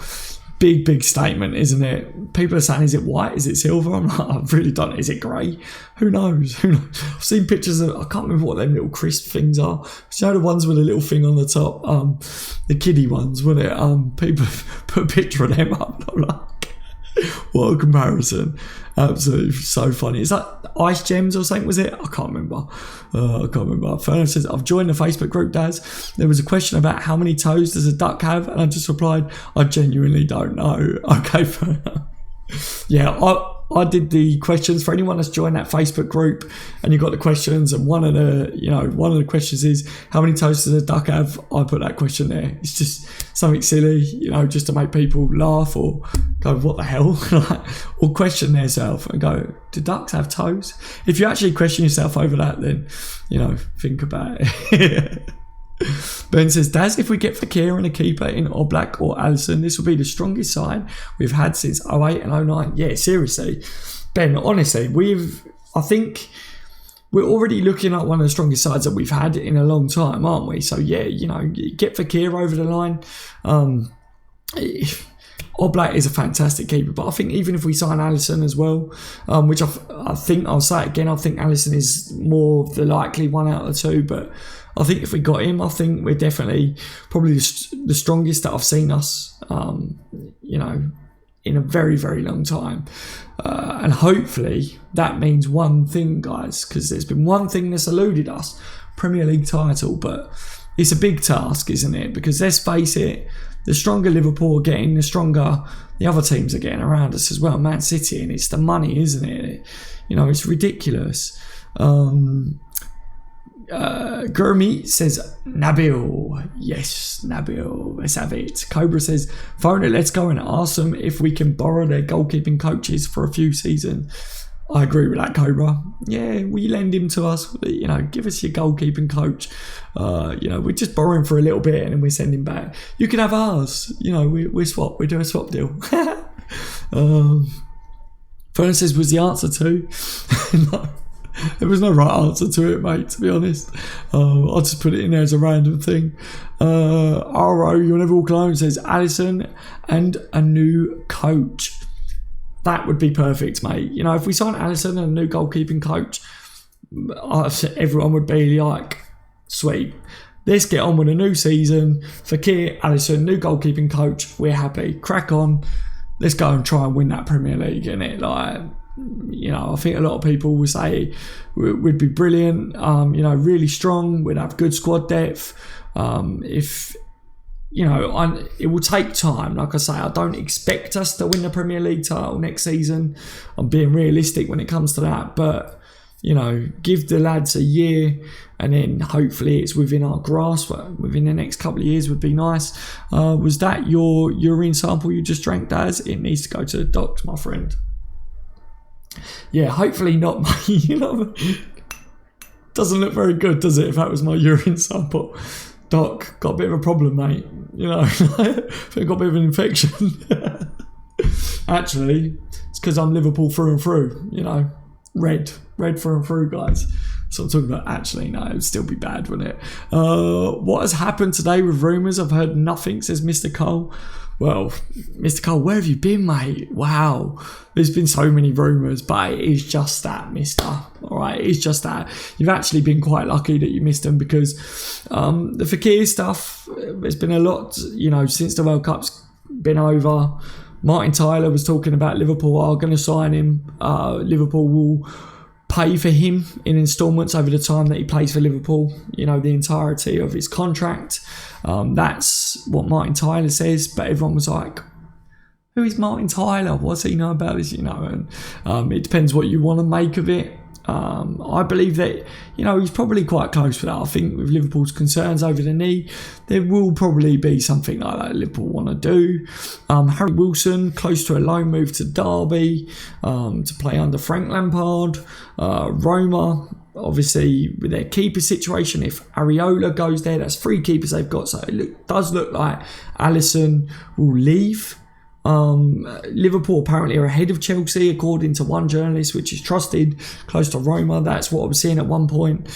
Big statement, isn't it? People are saying, is it white? Is it silver? I'm like, I really don't know. Is it grey? Who knows? I've seen pictures of, I can't remember what them little crisp things are. You know the ones with a little thing on the top? The kiddie ones, wasn't it? People put a picture of them up. I'm like, what a comparison. Absolutely so funny. Is that Ice Gems or something, was it? I can't remember. Fernand says, I've joined the Facebook group, Daz. There was a question about how many toes does a duck have, and I just replied, I genuinely don't know. Okay, Fernand. Yeah, I did the questions for anyone that's joined that Facebook group, and you got the questions, and one of the questions is, how many toes does a duck have? I put that question there. It's just something silly, just to make people laugh or go, what the hell? Or question themselves and go, do ducks have toes? If you actually question yourself over that, then think about it. Ben says, Daz, if we get Fekir and a keeper in Oblak or Alisson, this will be the strongest side we've had since 08 and 09. Yeah, seriously. Ben, honestly, I think we're already looking at one of the strongest sides that we've had in a long time, aren't we? So yeah, get Fekir over the line. Oblak is a fantastic keeper, but I think even if we sign Alisson as well, which I think, I'll say it again, I think Alisson is more the likely one out of the two, but I think if we got him, I think we're definitely probably the strongest that I've seen us, in a very, very long time. And hopefully that means one thing, guys, because there's been one thing that's eluded us, Premier League title, but it's a big task, isn't it? Because let's face it, the stronger Liverpool are getting, the stronger the other teams are getting around us as well. Man City, and it's the money, isn't it? It's ridiculous. Gurmeet says Nabil. Yes, Nabil. Let's have it. Cobra says, phone it, let's go and ask them if we can borrow their goalkeeping coaches for a few seasons. I agree with that, Cobra. Yeah, will you lend him to us? Give us your goalkeeping coach. We're just borrowing for a little bit and then we send him back. You can have ours. We swap. We do a swap deal. Fern says, was the answer to? No. There was no right answer to it, mate, to be honest. I'll just put it in there as a random thing. RO, you'll never walk alone, says Alisson and a new coach. That would be perfect, mate. If we sign Alisson and a new goalkeeping coach, everyone would be like, sweet. Let's get on with a new season. Fekir, Alisson, new goalkeeping coach. We're happy. Crack on. Let's go and try and win that Premier League, innit? I think a lot of people will say we'd be brilliant, really strong, we'd have good squad depth. It will take time. Like I say, I don't expect us to win the Premier League title next season. I'm being realistic when it comes to that, but give the lads a year and then hopefully it's within our grasp. Within the next couple of years would be nice. Was that your urine sample you just drank, Daz? It needs to go to the docs, my friend. Yeah, hopefully not, mate. Doesn't look very good, does it, if that was my urine sample? Doc, got a bit of a problem, mate. I think I got a bit of an infection. Actually, it's because I'm Liverpool through and through, red through and through, guys. So I'm talking about, actually, no, it would still be bad, wouldn't it? What has happened today with rumours? I've heard nothing, says Mr. Cole. Well, Mr. Cole, where have you been, mate? Wow. There's been so many rumours, but it is just that, mister. All right, it's just that. You've actually been quite lucky that you missed them because the Fekir stuff, there's been a lot, since the World Cup's been over. Martin Tyler was talking about Liverpool are going to sign him. Liverpool will pay for him in instalments over the time that he plays for Liverpool, the entirety of his contract. That's what Martin Tyler says, but everyone was like, who is Martin Tyler? What's he know about this? And it depends what you want to make of it. I believe that, he's probably quite close for that. I think with Liverpool's concerns over the knee, there will probably be something like that Liverpool want to do. Harry Wilson, close to a loan move to Derby to play under Frank Lampard. Roma, obviously, with their keeper situation, if Areola goes there, that's 3 keepers they've got. So it does look like Alisson will leave. Liverpool apparently are ahead of Chelsea according to one journalist, which is trusted, close to Roma. That's what I was seeing at one point.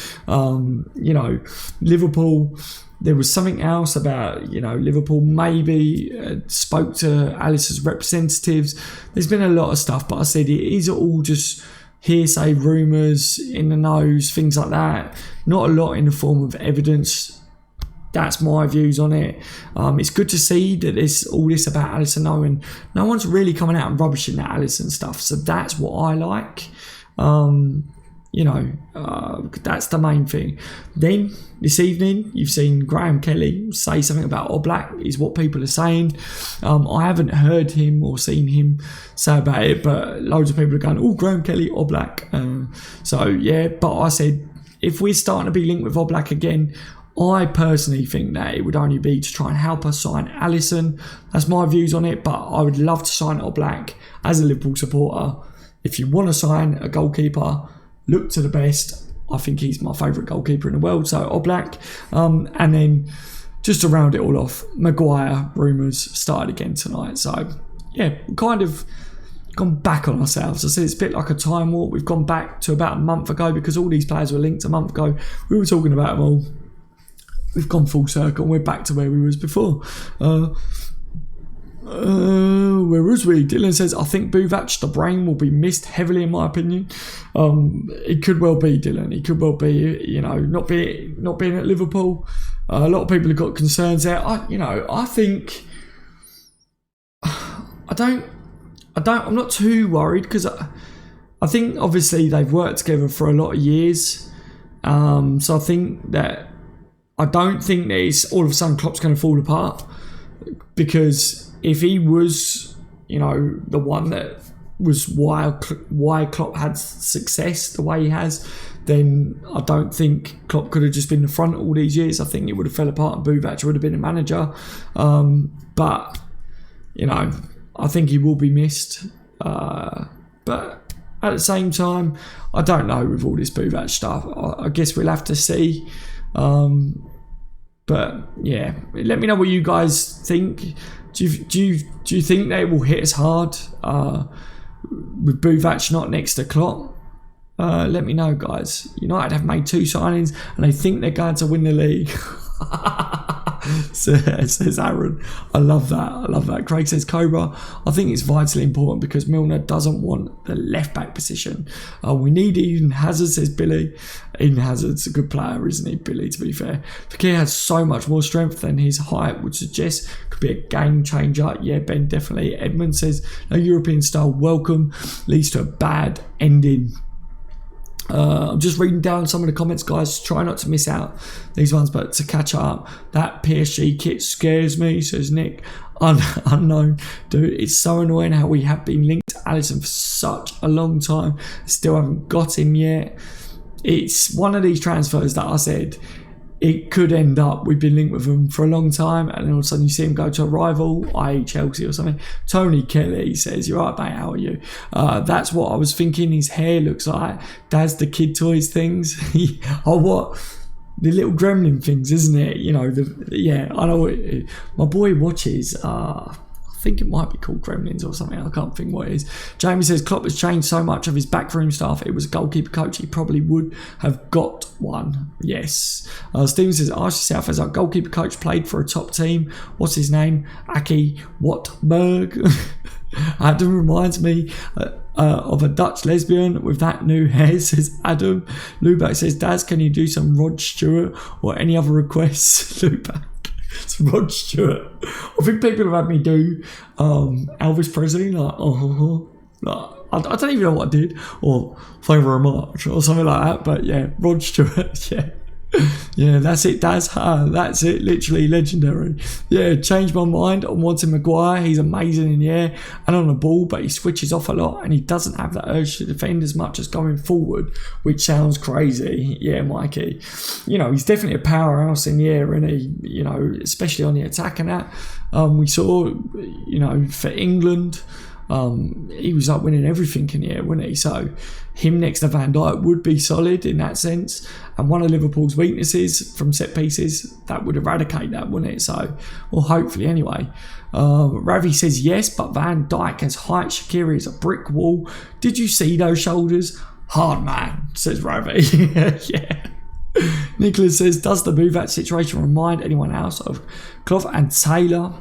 Liverpool, there was something else about, Liverpool maybe spoke to Alisson's representatives. There's been a lot of stuff, but I said it is all just hearsay, rumours, in the nose, things like that. Not a lot in the form of evidence. That's my views on it. It's good to see that there's all this about Alisson and no one's really coming out and rubbishing that Alisson stuff. So that's what I like. That's the main thing. Then this evening, you've seen Graham Kelly say something about Oblak, is what people are saying. I haven't heard him or seen him say about it, but loads of people are going, Graham Kelly, Oblak. But I said, if we're starting to be linked with Oblak again, I personally think that it would only be to try and help us sign Alisson. That's my views on it, but I would love to sign Oblak as a Liverpool supporter. If you want to sign a goalkeeper, look to the best. I think he's my favourite goalkeeper in the world, so Oblak. And then just to round it all off, Maguire rumours started again tonight. So, yeah, kind of gone back on ourselves. I said it's a bit like a time warp. We've gone back to about a month ago because all these players were linked a month ago. We were talking about them all. We've gone full circle and we're back to where we was before. Where was we? Dylan says, I think Buvac, the brain, will be missed heavily, in my opinion. It could well be, Dylan. It could well be, not being at Liverpool. A lot of people have got concerns there. I think I'm not too worried, because I think obviously they've worked together for a lot of years. So I think that I don't think that it's all of a sudden Klopp's going to fall apart, because if he was, the one that was why Klopp had success the way he has, then I don't think Klopp could have just been the front all these years. I think it would have fell apart and Buvac would have been a manager. But, I think he will be missed. But at the same time, I don't know with all this Buvac stuff. I guess we'll have to see. But yeah, let me know what you guys think. Do you think they will hit us hard with Buvac not next to Klopp? Let me know, guys. United have made 2 signings and they think they're going to win the league. Says Aaron. I love that. Craig says, Cobra, I think it's vitally important because Milner doesn't want the left back position. We need Eden Hazard, says Billy. Eden Hazard's a good player, isn't he, Billy, to be fair? Fekir has so much more strength than his height would suggest. Could be a game changer. Yeah, Ben, definitely. Edmund says, no European style welcome leads to a bad ending. I'm just reading down some of the comments, guys. Try not to miss out these ones, but to catch up. That PSG kit scares me, says Nick. Unknown. Dude, it's so annoying how we have been linked to Alisson for such a long time. Still haven't got him yet. It's one of these transfers that I said it could end up, we've been linked with him for a long time, and then all of a sudden you see him go to a rival, i.e. Chelsea or something. Tony Kelly says, you're right, mate, how are you? That's what I was thinking. His hair looks like Daz the Kid Toys things. What? The little gremlin things, isn't it? Yeah, I know it, my boy watches, I think it might be called Gremlins or something. I can't think what it is. Jamie says, Klopp has changed so much of his backroom staff. It was a goalkeeper coach. He probably would have got one. Yes. Steven says, ask yourself, as our goalkeeper coach played for a top team. What's his name? Aki Watberg. Adam reminds me of a Dutch lesbian with that new hair, says Adam. Lubac says, Daz, can you do some Rod Stewart or any other requests? Lubac. It's Rod Stewart. I think people have had me do Elvis Presley, I don't even know what I did, or Favour of March or something like that. But yeah, Rod Stewart. Yeah, that's it. That's it. Literally legendary. Yeah, changed my mind on wanting Maguire. He's amazing in the air and on the ball, but he switches off a lot and he doesn't have that urge to defend as much as going forward, which sounds crazy. Yeah, Mikey. He's definitely a powerhouse in the air, and he, especially on the attack and that. We saw, for England. He was up winning everything in the air, wasn't he? So him next to Van Dijk would be solid in that sense. And one of Liverpool's weaknesses from set pieces, that would eradicate that, wouldn't it? So, well, hopefully anyway. Ravi says yes, but Van Dijk has height. Shaqiri is a brick wall. Did you see those shoulders? Hard man, says Ravi. Yeah. Nicholas says, does the Buvac situation remind anyone else of Klopp and Taylor?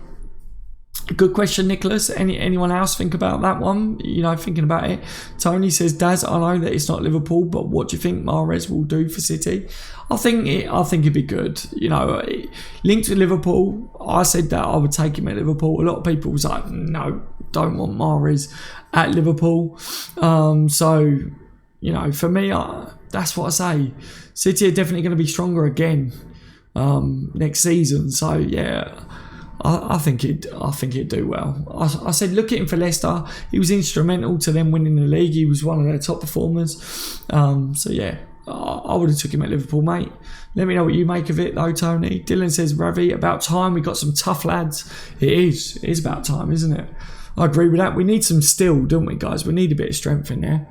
Good question, Nicholas. Anyone else think about that one? Thinking about it. Tony says, Daz, I know that it's not Liverpool, but what do you think Mahrez will do for City? I think it'd be good. Linked to Liverpool, I said that I would take him at Liverpool. A lot of people was like, no, don't want Mahrez at Liverpool. So, for me, that's what I say. City are definitely going to be stronger again next season. So, yeah. I think he'd do well. I said look at him for Leicester. He was instrumental to them winning the league. He was one of their top performers. So yeah, I would have took him at Liverpool, mate. Let me know what you make of it though, Tony. Dylan says, Ravi, about time we got some tough lads. It is about time, isn't it? I agree with that. We need some steel, don't we, guys? We need a bit of strength in there.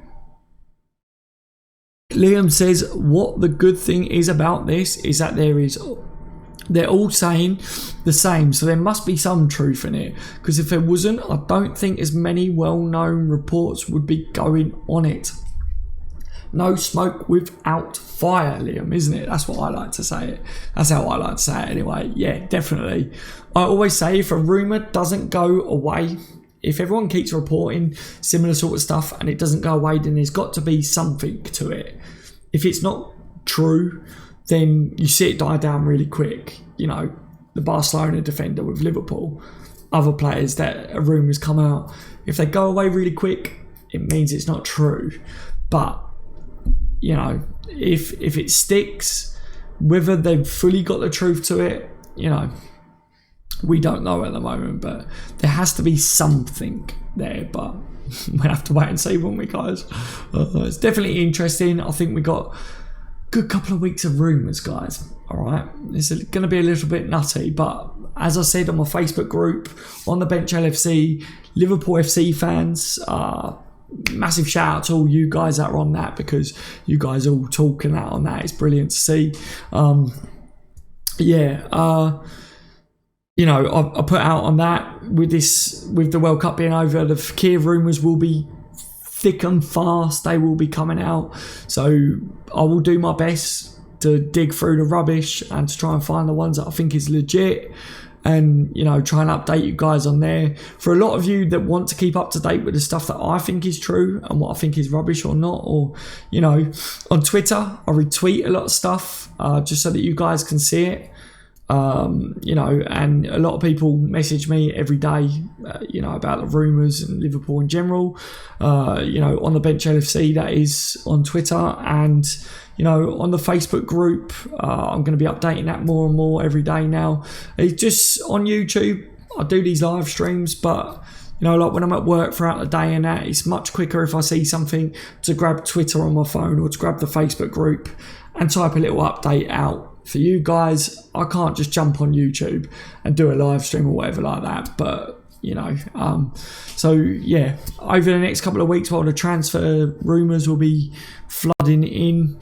Liam says, what the good thing is about this is that they're all saying the same, so there must be some truth in it, because if there wasn't, I don't think as many well-known reports would be going on it. No smoke without fire, Liam, isn't it? That's what I like to say it. That's how I like to say it anyway. Yeah, definitely. I always say if a rumour doesn't go away, if everyone keeps reporting similar sort of stuff and it doesn't go away, then there's got to be something to it. If it's not true, then you see it die down really quick. You know, the Barcelona defender with Liverpool, other players that rumours come out, if they go away really quick, it means it's not true. But, you know, if it sticks, whether they've fully got the truth to it, you know, we don't know at the moment, but there has to be something there. But we'll have to wait and see, won't we, guys? It's definitely interesting. I think we got a good couple of weeks of rumours, guys. All right, it's going to be a little bit nutty, but as I said on my Facebook group, on the Bench LFC, Liverpool FC fans, massive shout out to all you guys that are on that, because you guys all talking out on that. It's brilliant to see. You know, I put out on that with the World Cup being over, the Fekir rumours will be thick and fast. They will be coming out. So I will do my best to dig through the rubbish and to try and find the ones that I think is legit, and, you know, try and update you guys on there. For a lot of you that want to keep up to date with the stuff that I think is true and what I think is rubbish or not, or, you know, on Twitter, I retweet a lot of stuff just so that you guys can see it. You know, and a lot of people message me every day, you know, about the rumours and Liverpool in general. You know, on the Bench LFC, that is on Twitter, and, you know, on the Facebook group, I'm going to be updating that more and more every day now. It's just on YouTube, I do these live streams, but, you know, like when I'm at work throughout the day and that, it's much quicker if I see something to grab Twitter on my phone or to grab the Facebook group and type a little update out for you guys. I can't just jump on YouTube and do a live stream or whatever like that, but, you know, so yeah, over the next couple of weeks while the transfer rumours will be flooding in,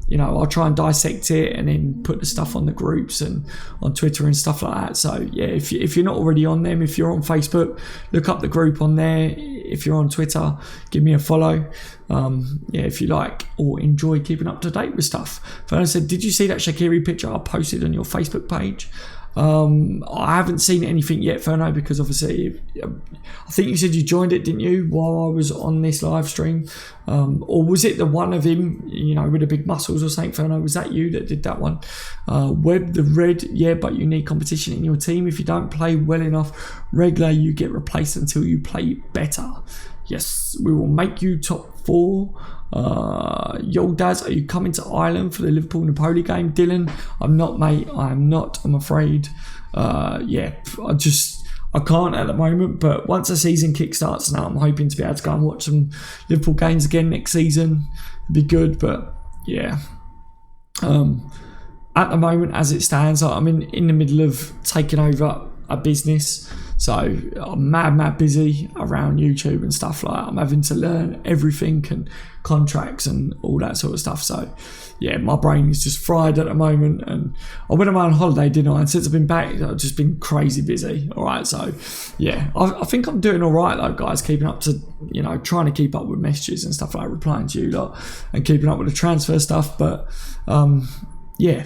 you know, I'll try and dissect it and then put the stuff on the groups and on Twitter and stuff like that. So yeah, if you're not already on them, if you're on Facebook, look up the group on there. If you're on Twitter, give me a follow. Yeah, if you like or enjoy keeping up to date with stuff. Fernando said, did you see that Shaqiri picture I posted on your Facebook page? I haven't seen anything yet, Ferno, because obviously I think you said you joined it, didn't you, while I was on this live stream, or was it the one of him, you know, with the big muscles or something, Ferno? Was that you that did that one? Webb the red, yeah, but you need competition in your team. If you don't play well enough regular, you get replaced until you play better. Yes, we will make you top 4. Yo, Daz, are you coming to Ireland for the Liverpool-Napoli game? Dylan, I'm not, mate. I am not, I'm afraid. Yeah, I can't at the moment, but once the season kickstarts now, I'm hoping to be able to go and watch some Liverpool games again next season. It'd be good, but yeah. At the moment, as it stands, I'm in the middle of taking over a business. So I'm mad busy around YouTube and stuff like that. I'm having to learn everything and contracts and all that sort of stuff. So yeah, my brain is just fried at the moment. And I went away on holiday, didn't I? And since I've been back, I've just been crazy busy. All right, so yeah, I think I'm doing all right though, guys. Keeping up to, you know, trying to keep up with messages and stuff like that, replying to you lot and keeping up with the transfer stuff. But yeah.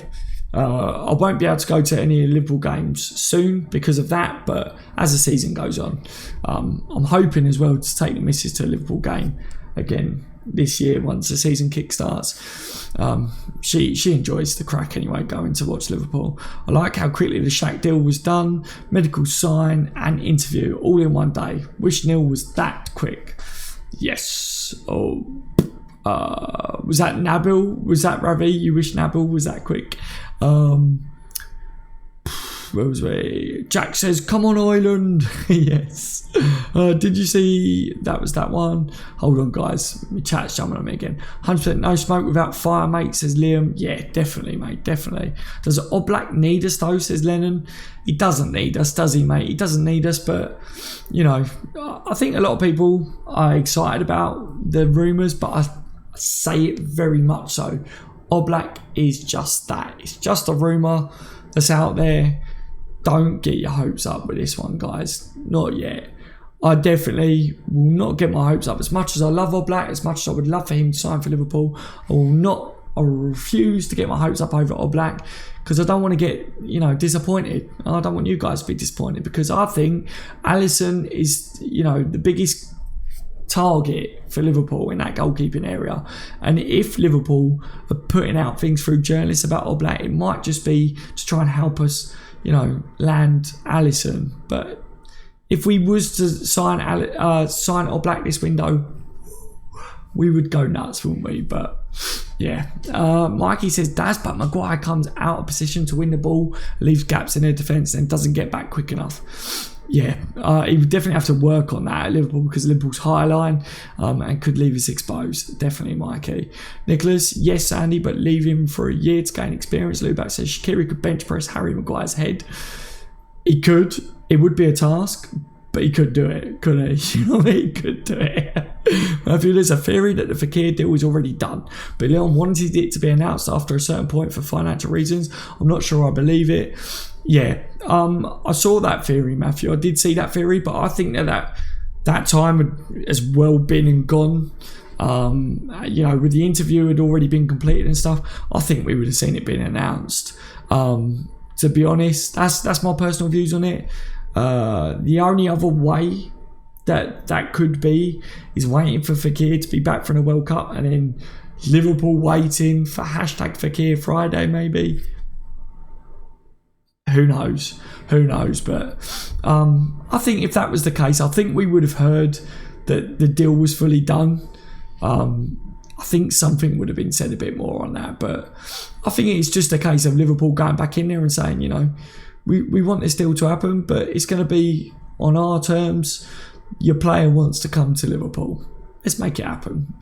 I won't be able to go to any Liverpool games soon because of that, but as the season goes on, I'm hoping as well to take the missus to a Liverpool game again this year once the season kickstarts. She enjoys the crack anyway, going to watch Liverpool. I like how quickly the Shaq deal was done, medical sign and interview all in one day. Wish Neil was that quick. Yes. Oh. Was that Nabil? Was that Ravi? You wish Nabil was that quick? Where was we? Jack says, come on Ireland. Yes. Did you see that was that one? Hold on, guys, my chat's jumping on me again. 100% no smoke without fire, mate, says Liam. Yeah, definitely, mate, definitely. Does Oblak need us though, says Lennon? He doesn't need us, does he, mate? He doesn't need us, but you know, I think a lot of people are excited about the rumours, but I say it very much so. Oblak is just that. It's just a rumour that's out there. Don't get your hopes up with this one, guys. Not yet. I definitely will not get my hopes up. As much as I love Oblak, as much as I would love for him to sign for Liverpool, I will not I refuse to get my hopes up over Oblak because I don't want to get, disappointed. I don't want you guys to be disappointed because I think Alisson is, the biggest target for Liverpool in that goalkeeping area. And if Liverpool are putting out things through journalists about Oblak, it might just be to try and help us, land Alisson. But if we was to sign Oblak this window, we would go nuts, wouldn't we? But yeah, Mikey says but Maguire comes out of position to win the ball, leaves gaps in their defence and doesn't get back quick enough. Yeah, he would definitely have to work on that at Liverpool because Liverpool's high line and could leave us exposed. Definitely, Mikey. Nicholas, yes, Andy, but leave him for a year to gain experience. Lubak says Shaqiri could bench press Harry Maguire's head. He could. It would be a task, but he could do it, couldn't he? You know what I mean? He could do it. I feel there's a theory that the Fekir deal is already done, but Leon wanted it to be announced after a certain point for financial reasons. I'm not sure I believe it. Yeah, I saw that theory, Matthew. I did see that theory, but I think that time has well been and gone. With the interview had already been completed and stuff, I think we would have seen it being announced. To be honest, that's my personal views on it. The only other way that could be is waiting for Fekir to be back from the World Cup and then Liverpool waiting for #Fekir Friday maybe. Who knows? But I think if that was the case, I think we would have heard that the deal was fully done. I think something would have been said a bit more on that, but I think it's just a case of Liverpool going back in there and saying, we want this deal to happen, but it's going to be on our terms. Your player wants to come to Liverpool. Let's make it happen,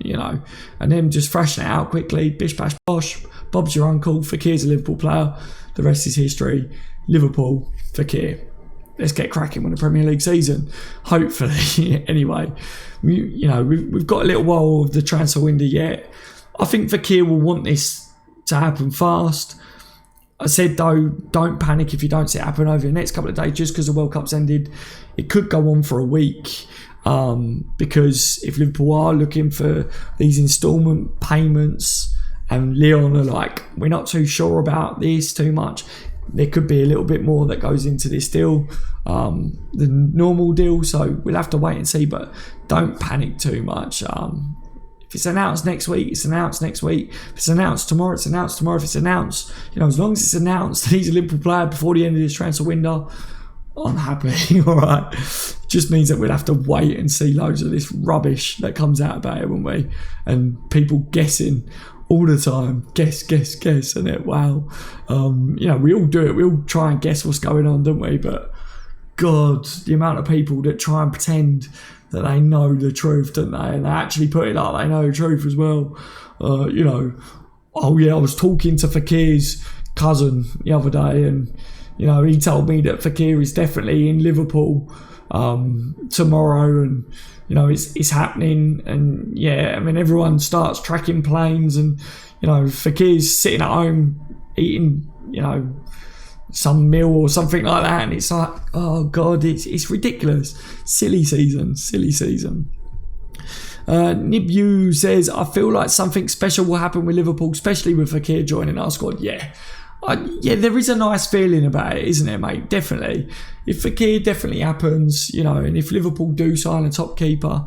and then just thrashing it out quickly. Bish, bash, bosh. Bob's your uncle. Fekir's a Liverpool player. The rest is history. Liverpool, Fekir. Let's get cracking with the Premier League season. Hopefully, anyway. We've got a little while of the transfer window yet. I think Fekir will want this to happen fast. I said, though, don't panic if you don't see it happen over the next couple of days just because the World Cup's ended. It could go on for a week because if Liverpool are looking for these instalment payments and Leon are like, we're not too sure about this too much, there could be a little bit more that goes into this deal, the normal deal, so we'll have to wait and see, but don't panic too much. If it's announced next week, it's announced next week. If it's announced tomorrow, it's announced tomorrow. If it's announced, as long as it's announced that he's a Liverpool player before the end of this transfer window, I'm happy. All right. Just means that we'll have to wait and see loads of this rubbish that comes out about it, won't we? And people guessing all the time. Guess, and it, wow. We all do it. We all try and guess what's going on, don't we? But God, the amount of people that try and pretend that they know the truth, don't they? And they actually put it like they know the truth as well. Oh yeah, I was talking to Fekir's cousin the other day and, he told me that Fekir is definitely in Liverpool tomorrow and, it's happening. And yeah, everyone starts tracking planes and, Fekir's sitting at home eating, some meal or something like that, and it's like, oh God, it's ridiculous. Silly season. Nibu says, I feel like something special will happen with Liverpool, especially with Fekir joining our squad. Yeah, there is a nice feeling about it, isn't it, mate? Definitely. If Fekir definitely happens, and if Liverpool do sign a top keeper,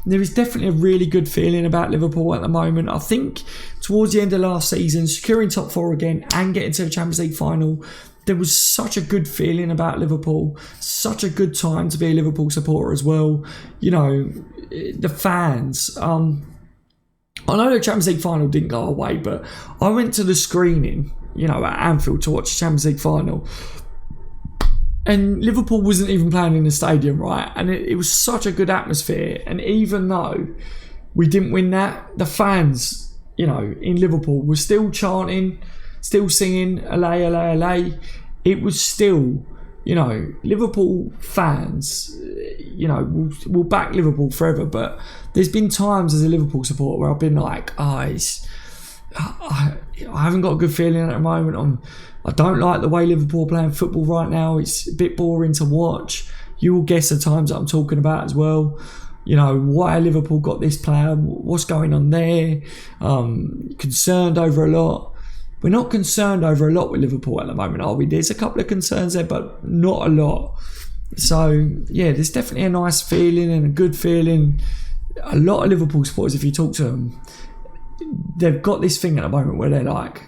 there is definitely a really good feeling about Liverpool at the moment. I think towards the end of last season, securing top four again and getting to the Champions League final, there was such a good feeling about Liverpool, such a good time to be a Liverpool supporter as well. The fans. I know the Champions League final didn't go away, but I went to the screening, at Anfield to watch the Champions League final. And Liverpool wasn't even playing in the stadium, right? And it was such a good atmosphere. And even though we didn't win that, the fans, in Liverpool were still chanting, still singing, "Allay, allay, allay." It was still, Liverpool fans, will back Liverpool forever. But there's been times as a Liverpool supporter where I've been like, I haven't got a good feeling at the moment. I don't like the way Liverpool are playing football right now. It's a bit boring to watch. You will guess the times that I'm talking about as well. why Liverpool got this player, what's going on there, concerned over a lot. We're not concerned over a lot with Liverpool at the moment, are we? There's a couple of concerns there, but not a lot. So, yeah, there's definitely a nice feeling and a good feeling. A lot of Liverpool supporters, if you talk to them, they've got this thing at the moment where they're like,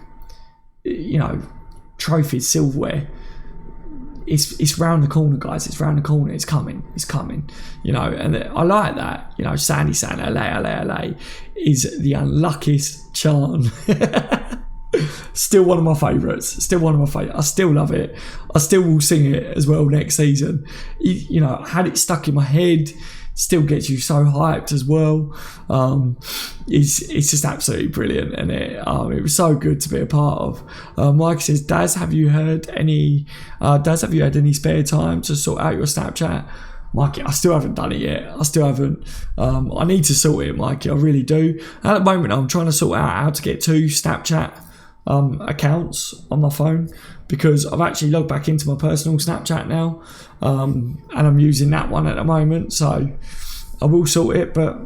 trophies, silverware. It's round the corner, guys. It's round the corner. It's coming. And I like that. Sandy saying LA is the unluckiest chant. Still one of my favourites. I still love it. I still will sing it as well next season. Had it stuck in my head. Still gets you so hyped as well. It's just absolutely brilliant, and it was so good to be a part of. Mike says, Daz, have you had any spare time to sort out your Snapchat? Mikey, I still haven't done it yet. I need to sort it, Mikey. I really do. At the moment, I'm trying to sort out how to get 2 Snapchat accounts on my phone, because I've actually logged back into my personal Snapchat now, and I'm using that one at the moment, so I will sort it. But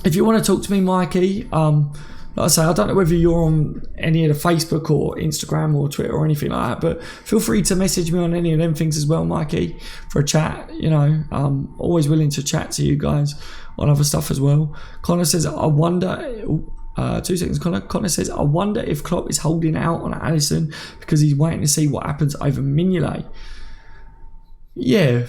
if you want to talk to me, Mikey, like I say, I don't know whether you're on any of the Facebook or Instagram or Twitter or anything like that, but feel free to message me on any of them things as well, Mikey, for a chat. I'm always willing to chat to you guys on other stuff as well. Connor says, I wonder... 2 seconds, Connor says, I wonder if Klopp is holding out on Alisson because he's waiting to see what happens over Mignolet. Yeah,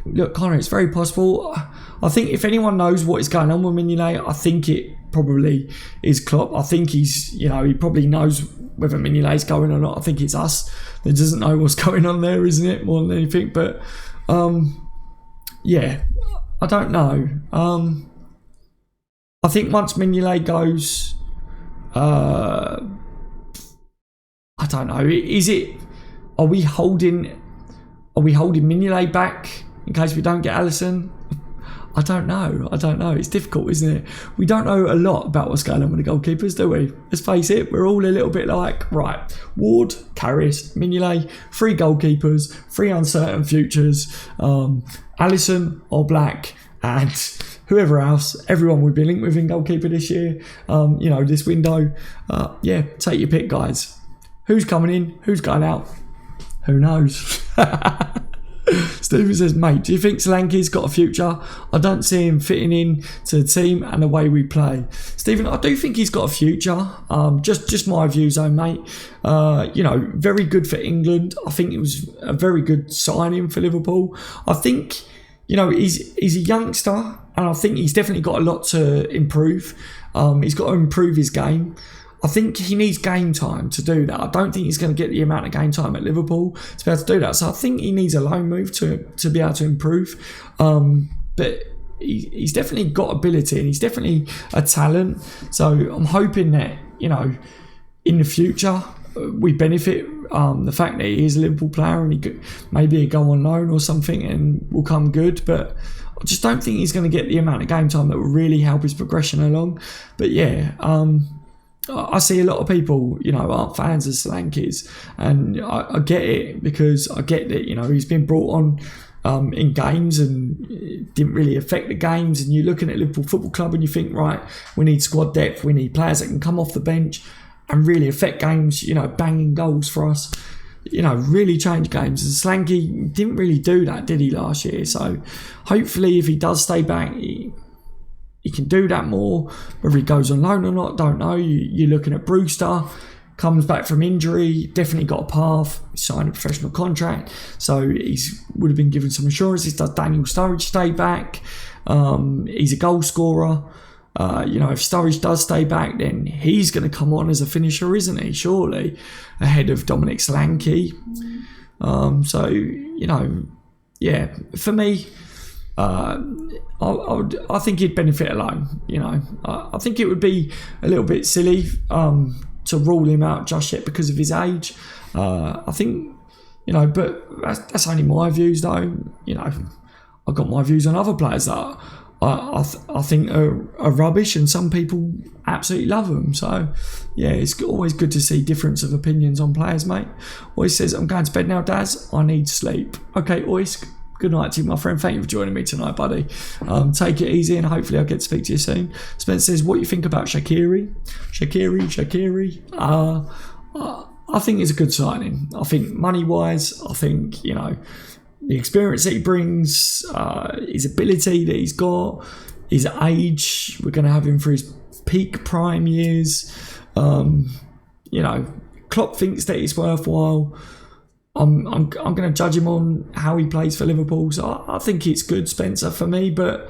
look, Connor, it's very possible. I think if anyone knows what is going on with Mignolet, I think it probably is Klopp. I think he's, he probably knows whether Mignolet's going or not. I think it's us that doesn't know what's going on there, isn't it, more than anything? But, yeah, I don't know. I think once Mignolet goes, I don't know. Are we holding Mignolet back in case we don't get Alisson? I don't know. It's difficult, isn't it? We don't know a lot about what's going on with the goalkeepers, do we? Let's face it, we're all a little bit like, right, Ward, Karius, Mignolet, 3 goalkeepers, 3 uncertain futures, Alisson, Oblak, and whoever else, everyone we've been linked with in goalkeeper this year, this window. Take your pick, guys. Who's coming in? Who's going out? Who knows? Stephen says, mate, do you think Solanke's got a future? I don't see him fitting in to the team and the way we play. Stephen, I do think he's got a future. Just my views though, mate. Very good for England. I think it was a very good signing for Liverpool. I think, he's a youngster, and I think he's definitely got a lot to improve. He's got to improve his game. I think he needs game time to do that. I don't think he's going to get the amount of game time at Liverpool to be able to do that. So I think he needs a loan move to be able to improve. But he's definitely got ability, and he's definitely a talent. So I'm hoping that, in the future, we benefit the fact that he is a Liverpool player, and he could maybe go on loan or something and will come good. But I just don't think he's going to get the amount of game time that will really help his progression along. But yeah, I see a lot of people, aren't fans of Solanke's, and I get it, because I get that, he's been brought on in games and it didn't really affect the games, and you're looking at Liverpool Football Club and you think, right, we need squad depth, we need players that can come off the bench and really affect games, banging goals for us, really change games. And Solanke didn't really do that, did he, last year? So hopefully if he does stay back, he can do that more. Whether he goes on loan or not, don't know. You're looking at Brewster, comes back from injury, definitely got a path, signed a professional contract, so would have been given some assurances. Does Daniel Sturridge stay back? He's a goal scorer. If Sturridge does stay back, then he's going to come on as a finisher, isn't he? Surely, ahead of Dominic Solanke. For me, I think he'd benefit alone. I think it would be a little bit silly to rule him out just yet because of his age. I think, but that's only my views though. I've got my views on other players that I think are rubbish, and some people absolutely love them. So yeah, it's always good to see difference of opinions on players, mate. Ois says, I'm going to bed now, Daz. I need sleep. Okay, Ois, good night to you, my friend. Thank you for joining me tonight, buddy. Take it easy, and hopefully I'll get to speak to you soon. Spencer says, what do you think about Shaqiri? I think it's a good signing. I think money-wise, I think, you know, the experience that he brings, his ability that he's got, his age, we're going to have him for his peak prime years. You know, Klopp thinks that it's worthwhile. I'm going to judge him on how he plays for Liverpool. So I think it's good, Spencer, for me. But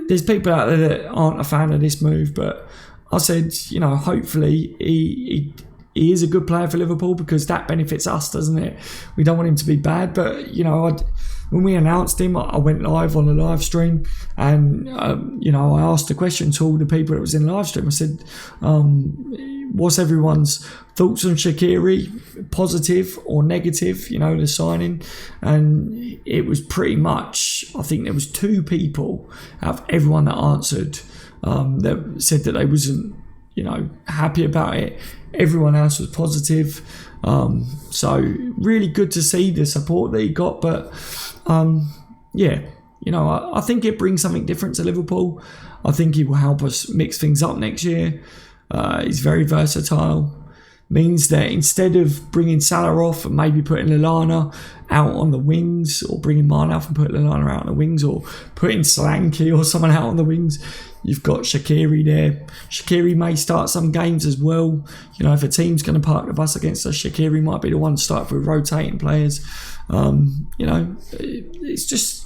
there's people out there that aren't a fan of this move. But I said, you know, hopefully he is a good player for Liverpool, because that benefits us, doesn't it? We don't want him to be bad. But, you know, when we announced him, I went live on a live stream, and, you know, I asked a question to all the people that was in the live stream. I said, what's everyone's thoughts on Shaqiri, positive or negative, you know, the signing? And it was pretty much, I think there was 2 people out of everyone that answered that said that they wasn't, you know, happy about it. Everyone else was positive. So really good to see the support that he got. But yeah, you know, I think it brings something different to Liverpool. I think he will help us mix things up next year. He's very versatile. Means that instead of bringing Salah off and maybe putting Lallana out on the wings, or bringing Mane off and putting Lallana out on the wings, or putting Solanke or someone out on the wings, you've got Shaqiri there. Shaqiri may start some games as well. You know, if a team's going to park the bus against us, Shaqiri might be the one to start with rotating players. You know, it's just,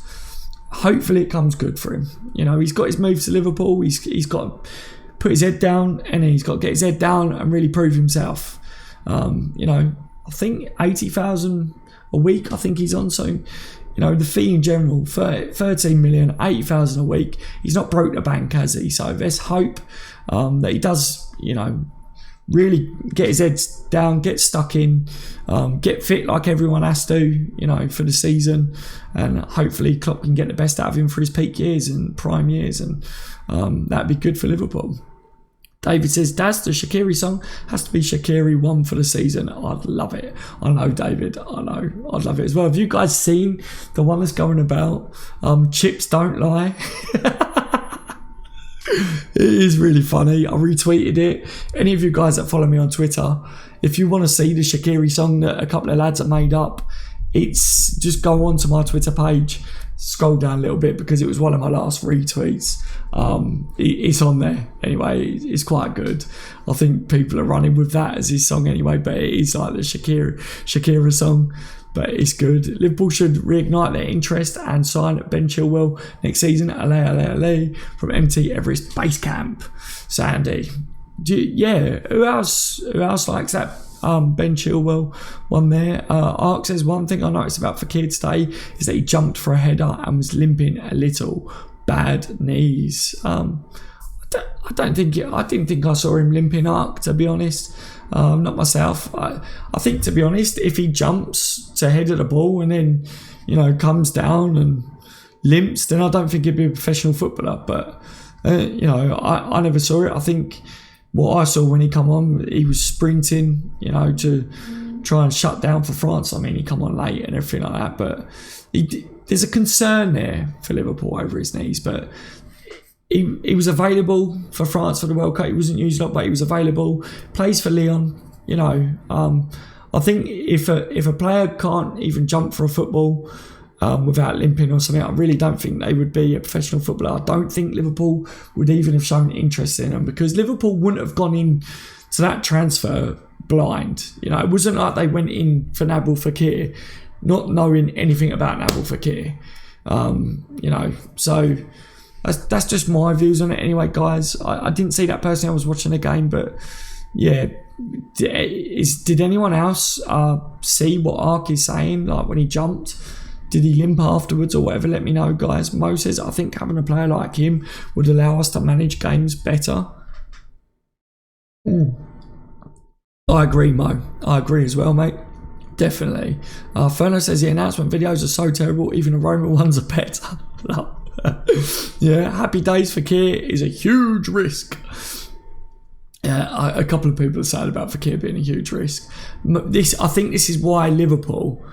hopefully it comes good for him. You know, he's got his move to Liverpool. He's got to put his head down, and he's got to get his head down and really prove himself. You know, I think 80,000 a week, I think he's on. So, you know, the fee in general, 13 million, 80,000 a week. He's not broke the bank, has he? So there's hope that he does, you know, really get his head down, get stuck in, get fit like everyone has to, you know, for the season. And hopefully Klopp can get the best out of him for his peak years and prime years. And that'd be good for Liverpool. David says, Daz, the Shaqiri song has to be Shaqiri 1 for the season. I'd love it. I know, David. I know. I'd love it as well. Have you guys seen the one that's going about? Chips Don't Lie. It is really funny. I retweeted it. Any of you guys that follow me on Twitter, if you want to see the Shaqiri song that a couple of lads have made up, it's just go on to my Twitter page, scroll down a little bit, because it was one of my last retweets. It's on there anyway. It's quite good. I think people are running with that as his song anyway, but it is like the Shakira song, but it's good. Liverpool should reignite their interest and sign Ben Chilwell next season. Ale from MT Everest Base Camp. Sandy, who else likes that? Ben Chilwell one there. Ark says, one thing I noticed about Fekir today is that he jumped for a header and was limping a little. Bad knees. I didn't think I saw him limping, Ark, to be honest. Not myself. I think, to be honest, if he jumps to head at the ball and then, you know, comes down and limps, then I don't think he'd be a professional footballer. But you know, I never saw it. I think what I saw when he come on, he was sprinting, you know, to try and shut down for France. I mean, he come on late and everything like that, but there's a concern there for Liverpool over his knees. But he was available for France for the World Cup. He wasn't used up, but he was available. Plays for Lyon, you know. I think if a player can't even jump for a football without limping or something, I really don't think they would be a professional footballer. I don't think Liverpool would even have shown interest in them, because Liverpool wouldn't have gone in to that transfer blind. You know, it wasn't like they went in for Nabil Fekir not knowing anything about Nabil Fekir. You know, so that's just my views on it anyway, guys. I didn't see that personally. I was watching the game, but yeah. Did anyone else see what Ark is saying, like when he jumped? Did he limp afterwards or whatever? Let me know, guys. Mo says, I think having a player like him would allow us to manage games better. I agree, Mo. I agree as well, mate. Definitely. Ferno says the announcement videos are so terrible, even the Roman ones are better. Yeah, happy days for Fekir is a huge risk. Yeah, a couple of people are sad about Fekir being a huge risk. I think this is why Liverpool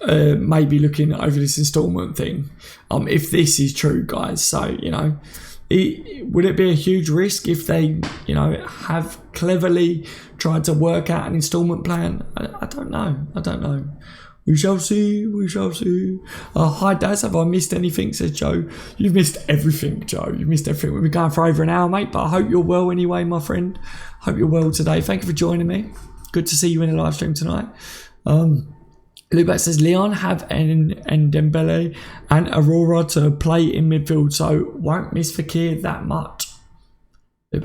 maybe looking over this instalment thing. If this is true, guys. So, would it be a huge risk if they, have cleverly tried to work out an instalment plan? I don't know. We shall see. Hi, Daz. Have I missed anything? Says Joe. You've missed everything, Joe. You've missed everything. We've been going for over an hour, mate, but I hope you're well anyway, my friend. Hope you're well today. Thank you for joining me. Good to see you in the live stream tonight. Oblak says Leon have and Dembele and Aurora to play in midfield, so won't miss Fekir that much. They're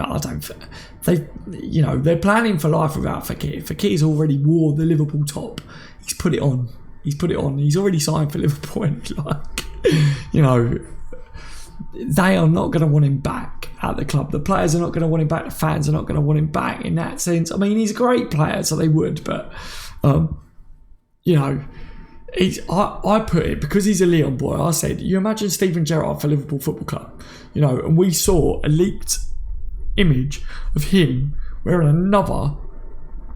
planning for life without Fekir. Fekir's already wore the Liverpool top. He's put it on. He's already signed for Liverpool. And they are not going to want him back at the club. The players are not going to want him back. The fans are not going to want him back in that sense. I mean, he's a great player, so they would, but I put it, because he's a Leon boy, I said, you imagine Steven Gerrard for Liverpool Football Club, and we saw a leaked image of him wearing another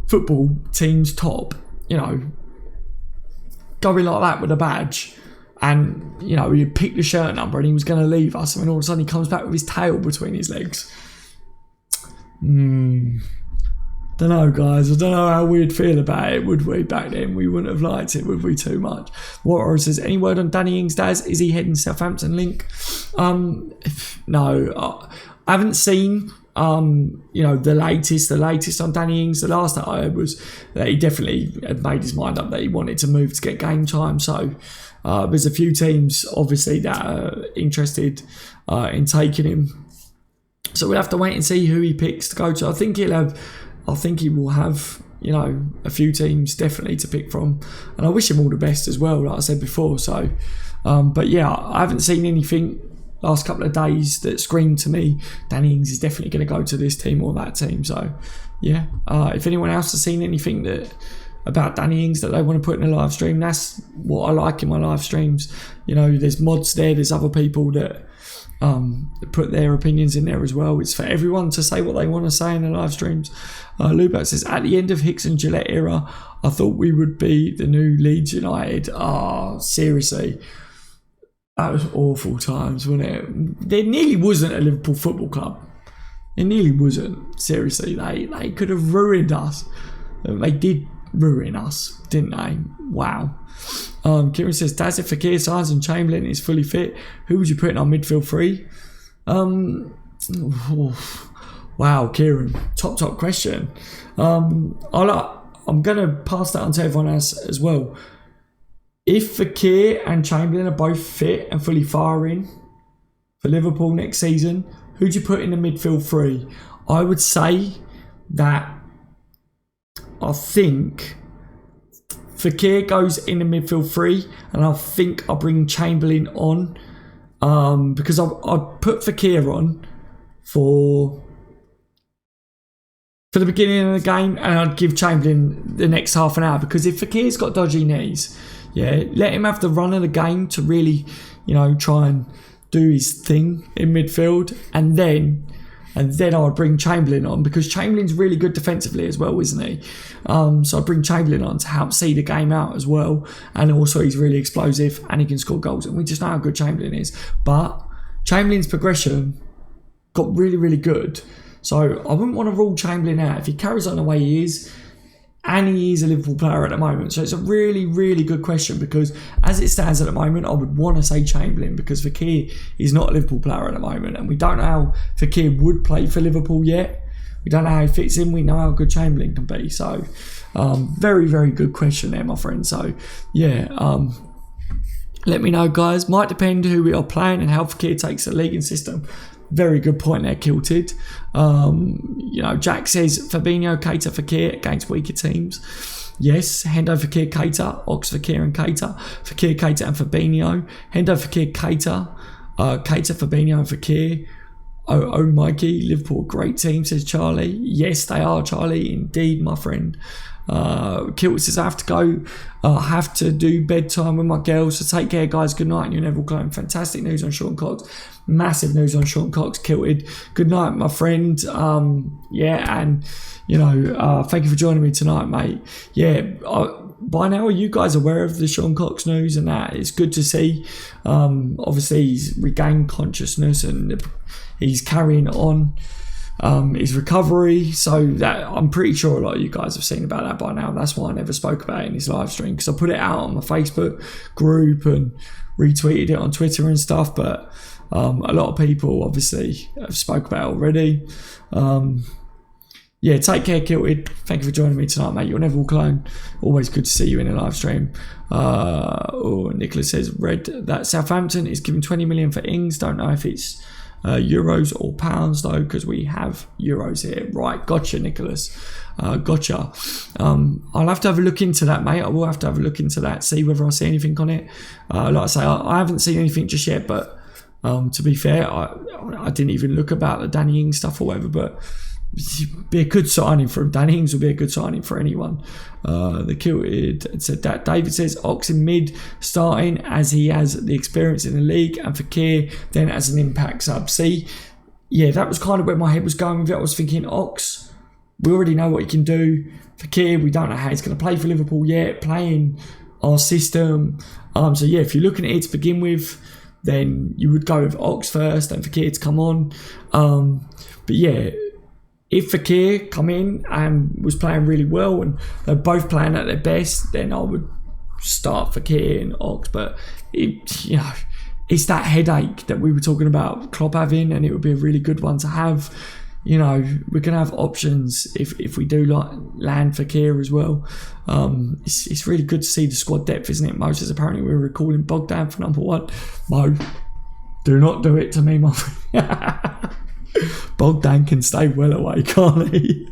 football team's top, going like that with a badge, and he picked the shirt number and he was going to leave us, and all of a sudden he comes back with his tail between his legs. Don't know, guys. I don't know how we'd feel about it, would we? Back then, we wouldn't have liked it, would we? Too much. Water says, any word on Danny Ings, Daz? Is he heading Southampton link? No, I haven't seen the latest on Danny Ings. The last that I heard was that he definitely had made his mind up that he wanted to move to get game time. So there's a few teams obviously that are interested in taking him. So we'll have to wait and see who he picks to go to. I think he will have a few teams definitely to pick from, and I wish him all the best as well, like I said before. So but yeah, I haven't seen anything last couple of days that screamed to me Danny Ings is definitely going to go to this team or that team. So yeah, if anyone else has seen anything about Danny Ings that they want to put in a live stream, that's what I like in my live streams. There's mods there, there's other people that put their opinions in there as well. It's for everyone to say what they want to say in the live streams. Lubak says, at the end of Hicks and Gillette era, I thought we would be the new Leeds United. Seriously, that was awful times, wasn't it? There nearly wasn't a Liverpool Football Club. It nearly wasn't. Seriously, they could have ruined us. They did ruin us, didn't they? Wow. Kieran says, Daz, if Fekir signs and Chamberlain is fully fit, who would you put in our midfield three? Wow, Kieran, top question. I'm going to pass that on to everyone else as well. If Fekir and Chamberlain are both fit and fully firing for Liverpool next season, who'd you put in the midfield three? I would say that I think Fekir goes in the midfield three, and I think I'll bring Chamberlain on because I'll put Fekir on for the beginning of the game, and I'd give Chamberlain the next half an hour, because if Fekir's got dodgy knees, let him have the run of the game to really, try and do his thing in midfield, and then I would bring Chamberlain on, because Chamberlain's really good defensively as well, isn't he? So I'd bring Chamberlain on to help see the game out as well, and also he's really explosive and he can score goals, and we just know how good Chamberlain is. But Chamberlain's progression got really, really good, so I wouldn't want to rule Chamberlain out if he carries on the way he is. And he is a Liverpool player at the moment. So it's a really, really good question, because as it stands at the moment, I would want to say Chamberlain, because Fekir is not a Liverpool player at the moment, and we don't know how Fekir would play for Liverpool yet. We don't know how he fits in. We know how good Chamberlain can be. So very, very good question there, my friend. So yeah, let me know, guys. Might depend who we are playing and how Fekir takes the league and system. Very good point there, Kilted. Jack says Fabinho, Keita, Fekir against weaker teams. Yes, Hendo, Fekir, Keita, Ox, Fekir and Keita, Fekir, Keita and Fabinho, Hendo, Fekir, Keita, Keita, Fabinho and Fekir. Oh, Mikey, Liverpool, great team, says Charlie. Yes, they are, Charlie, indeed, my friend. Kilt says, I have to go. I have to do bedtime with my girls, so take care, guys. Good night, and you never go. Fantastic news on Sean Cox. Massive news on Sean Cox, Kilted. Good night, my friend. And thank you for joining me tonight, mate. Yeah, by now, are you guys aware of the Sean Cox news and that? It's good to see. Obviously, he's regained consciousness and he's carrying on his recovery. So that I'm pretty sure a lot of you guys have seen about that by now. That's why I never spoke about it in his live stream, because I put it out on my Facebook group and retweeted it on Twitter and stuff. But a lot of people obviously have spoke about it already. Yeah, take care, Kilted. Thank you for joining me tonight, mate. You're never walk alone. Always good to see you in a live stream. Nicholas says, read that Southampton is giving 20 million for Ings. Don't know if it's euros or pounds, though, because we have euros here. Right, gotcha, Nicholas. Gotcha. I'll have to have a look into that, mate. I will have to have a look into that, see whether I see anything on it. Like I say, I haven't seen anything just yet, but to be fair, I didn't even look about the Danny Ings stuff or whatever, but be a good signing for him. Danny Ings will be a good signing for anyone. The Kilted said that. David says Ox in mid starting as he has the experience in the league, and Fekir then as an impact sub. See, yeah, that was kind of where my head was going with it. I was thinking Ox, we already know what he can do. Fekir, we don't know how he's going to play for Liverpool yet, playing our system. So yeah, if you're looking at it to begin with, then you would go with Ox first and Fekir to come on. But yeah, if Fekir come in and was playing really well and they're both playing at their best, then I would start Fekir and Ox. But it's that headache that we were talking about Klopp having, and it would be a really good one to have. We can have options if we do land Fekir as well. It's really good to see the squad depth, isn't it? Mo says apparently we were recalling Bogdan for number 1. Mo, do not do it to me, Mo. Bogdan can stay well away, can't he?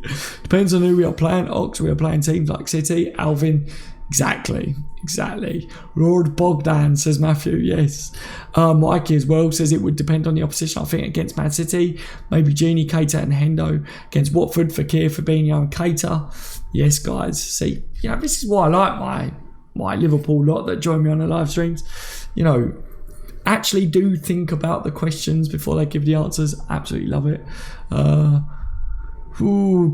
Depends on who we are playing. Ox, we are playing teams like City, Alvin. Exactly. Lord Bogdan, says Matthew, yes. Mikey as well says it would depend on the opposition. I think against Man City, maybe Genie, Keita and Hendo. Against Watford, Fekir, Fabinho and Keita. Yes, guys. See, this is why I like my Liverpool lot that join me on the live streams. Actually do think about the questions before they give the answers. Absolutely love it.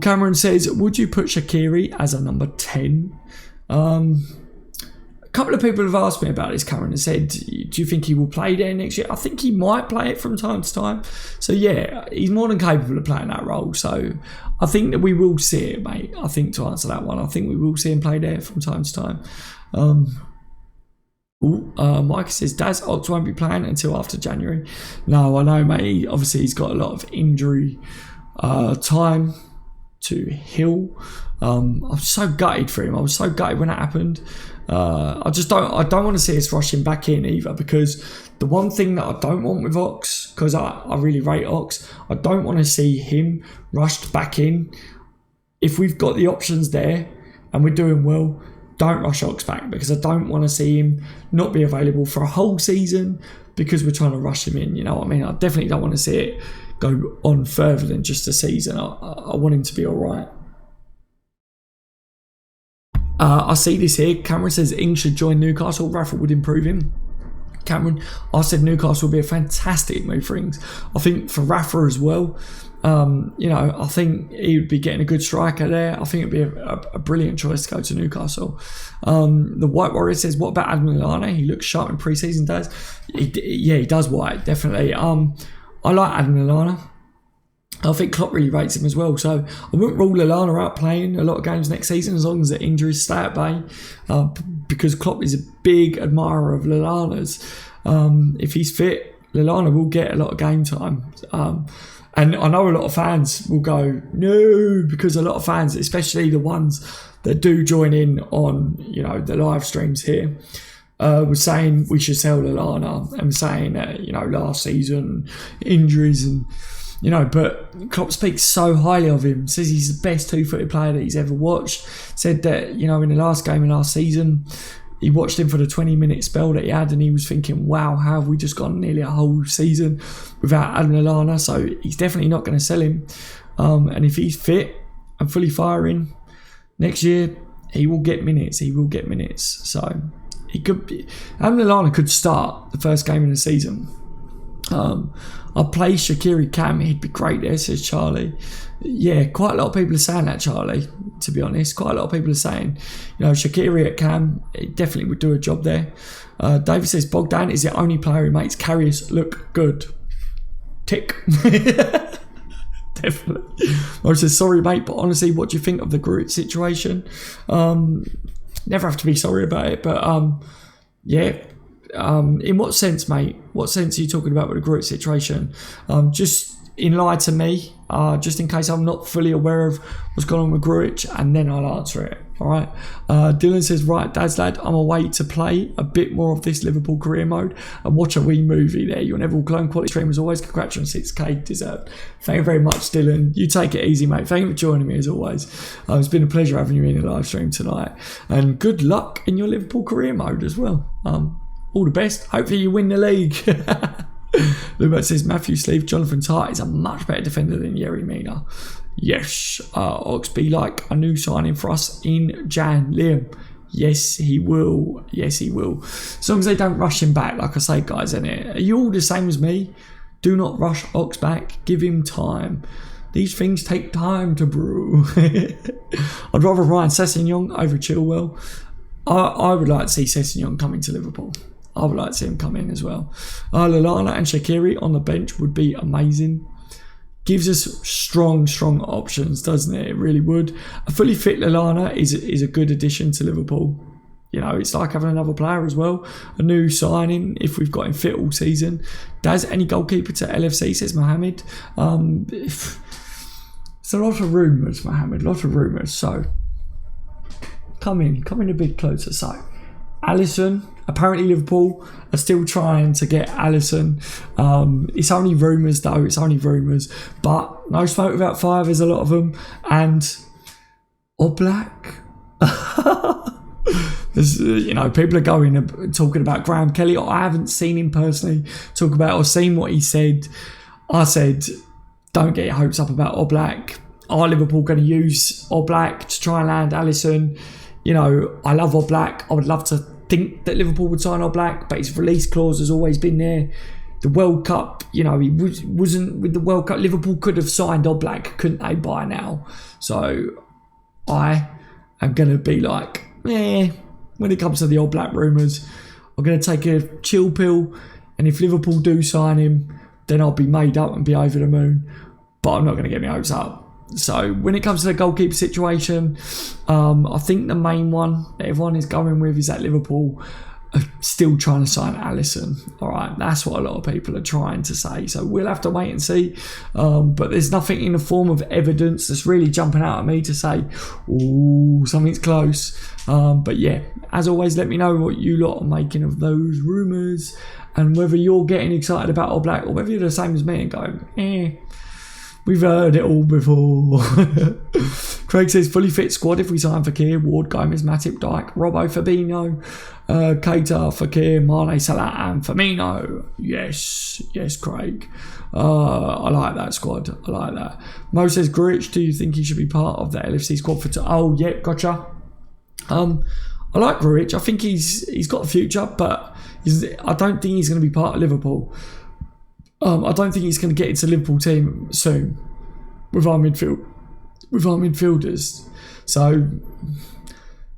Cameron says, would you put Shaqiri as a number 10? A couple of people have asked me about this, Cameron, and said, do you think he will play there next year? I think he might play it from time to time. So yeah, he's more than capable of playing that role. So I think that we will see it, mate. I think to answer that one, I think we will see him play there from time to time. Mike says Daz Ox won't be playing until after January. No, I know, mate. Obviously, he's got a lot of injury time to heal. I'm so gutted for him. I was so gutted when it happened. I don't want to see us rush him back in either, because the one thing that I don't want with Ox, because I really rate Ox, I don't want to see him rushed back in. If we've got the options there and we're doing well, don't rush Ox back, because I don't want to see him not be available for a whole season because we're trying to rush him in. You know what I mean? I definitely don't want to see it go on further than just a season. I want him to be all right. I see this here. Cameron says Ings should join Newcastle. Rafa would improve him. Cameron, I said Newcastle would be a fantastic move for Ings. I think for Rafa as well. I think he would be getting a good striker there. I think it'd be a brilliant choice to go to Newcastle. The White Warrior says, what about Adam Lallana? He looks sharp in pre-season days. He does, White, definitely. I like Adam Lallana. I think Klopp really rates him as well. So I wouldn't rule Lallana out playing a lot of games next season as long as the injuries stay at bay, because Klopp is a big admirer of Lallana's. If he's fit, Lallana will get a lot of game time. And I know a lot of fans will go, no, because a lot of fans, especially the ones that do join in on, the live streams here, were saying we should sell Lallana, and saying that, last season, injuries and, but Klopp speaks so highly of him, says he's the best two-footed player that he's ever watched, said that, in the last game of last season, he watched him for the 20-minute spell that he had, and he was thinking, wow, how have we just gone nearly a whole season without Adam Lallana? So he's definitely not going to sell him. And if he's fit and fully firing next year, he will get minutes. So he could be, Adam Lallana could start the first game of the season. I'll play Shaqiri Cam, he'd be great there, says Charlie. Yeah, quite a lot of people are saying that, Charlie, to be honest. Quite a lot of people are saying, Shaqiri at Cam, it definitely would do a job there. David says, Bogdan is the only player who makes carriers look good. Tick. Definitely. I says, sorry, mate, but honestly, what do you think of the Gruitch situation? Never have to be sorry about it, but yeah. In what sense, mate? What sense are you talking about with the Gruitch situation? Just enlighten me, just in case I'm not fully aware of what's going on with Gruitch, and then I'll answer it. All right. Dylan says, right, Dad's lad, I'm away to play a bit more of this Liverpool career mode and watch a wee movie there. Your Neville Clone quality stream as always. Congratulations, 6K deserved. Thank you very much, Dylan. You take it easy, mate. Thank you for joining me as always. It's been a pleasure having you in the live stream tonight, and good luck in your Liverpool career mode as well. All the best. Hopefully you win the league. Lubert says, Matthew Sleeve, Jonathan Tart is a much better defender than Yerry Mina. Yes. Ox be like a new signing for us in Jan. Liam. Yes, he will. Yes, he will. As long as they don't rush him back, like I say, guys, innit? Are you all the same as me? Do not rush Ox back. Give him time. These things take time to brew. I'd rather Ryan Sessegnon over Chilwell. I would like to see Sessegnon coming to Liverpool. I would like to see him come in as well. Lallana and Shaqiri on the bench would be amazing. Gives us strong options, doesn't it? It really would. A fully fit Lallana is a good addition to Liverpool. It's like having another player as well. A new signing if we've got him fit all season. Does any goalkeeper to LFC, says Mohammed. It's a lot of rumours, Mohammed. A lot of rumours. So, come in a bit closer. So, Alisson. Apparently Liverpool are still trying to get Alisson. It's only rumours though, it's only rumours. But no smoke without fire, there's a lot of them. And Oblak. There's, people are going and talking about Graham Kelly. I haven't seen him personally talk about or seen what he said. I said, don't get your hopes up about Oblak. Are Liverpool going to use Oblak to try and land Alisson? I love Oblak. I would love to think that Liverpool would sign Oblak, but his release clause has always been there. The World Cup, he wasn't with the World Cup. Liverpool could have signed Oblak, couldn't they, by now? So I am going to be like, when it comes to the Oblak rumours, I'm going to take a chill pill, and if Liverpool do sign him, then I'll be made up and be over the moon. But I'm not going to get my hopes up. So when it comes to the goalkeeper situation, I think the main one that everyone is going with is that Liverpool are still trying to sign Alisson. All right, that's what a lot of people are trying to say. So we'll have to wait and see. But there's nothing in the form of evidence that's really jumping out at me to say, ooh, something's close. But yeah, as always, let me know what you lot are making of those rumours and whether you're getting excited about Oblak or whether you're the same as me and going, we've heard it all before. Craig says, fully fit squad if we sign Fekir, Ward, Gomez, Matip, Dyke, Robbo, Fabinho, Keita, Fekir, Mane, Salah and Firmino. Yes, Craig. I like that squad. I like that. Mo says, Gruitch, do you think he should be part of the LFC squad for... Oh, yeah, gotcha. I like Gruitch. I think he's got a future, but I don't think he's going to be part of Liverpool. I don't think he's going to get into the Liverpool team soon with our midfielders. So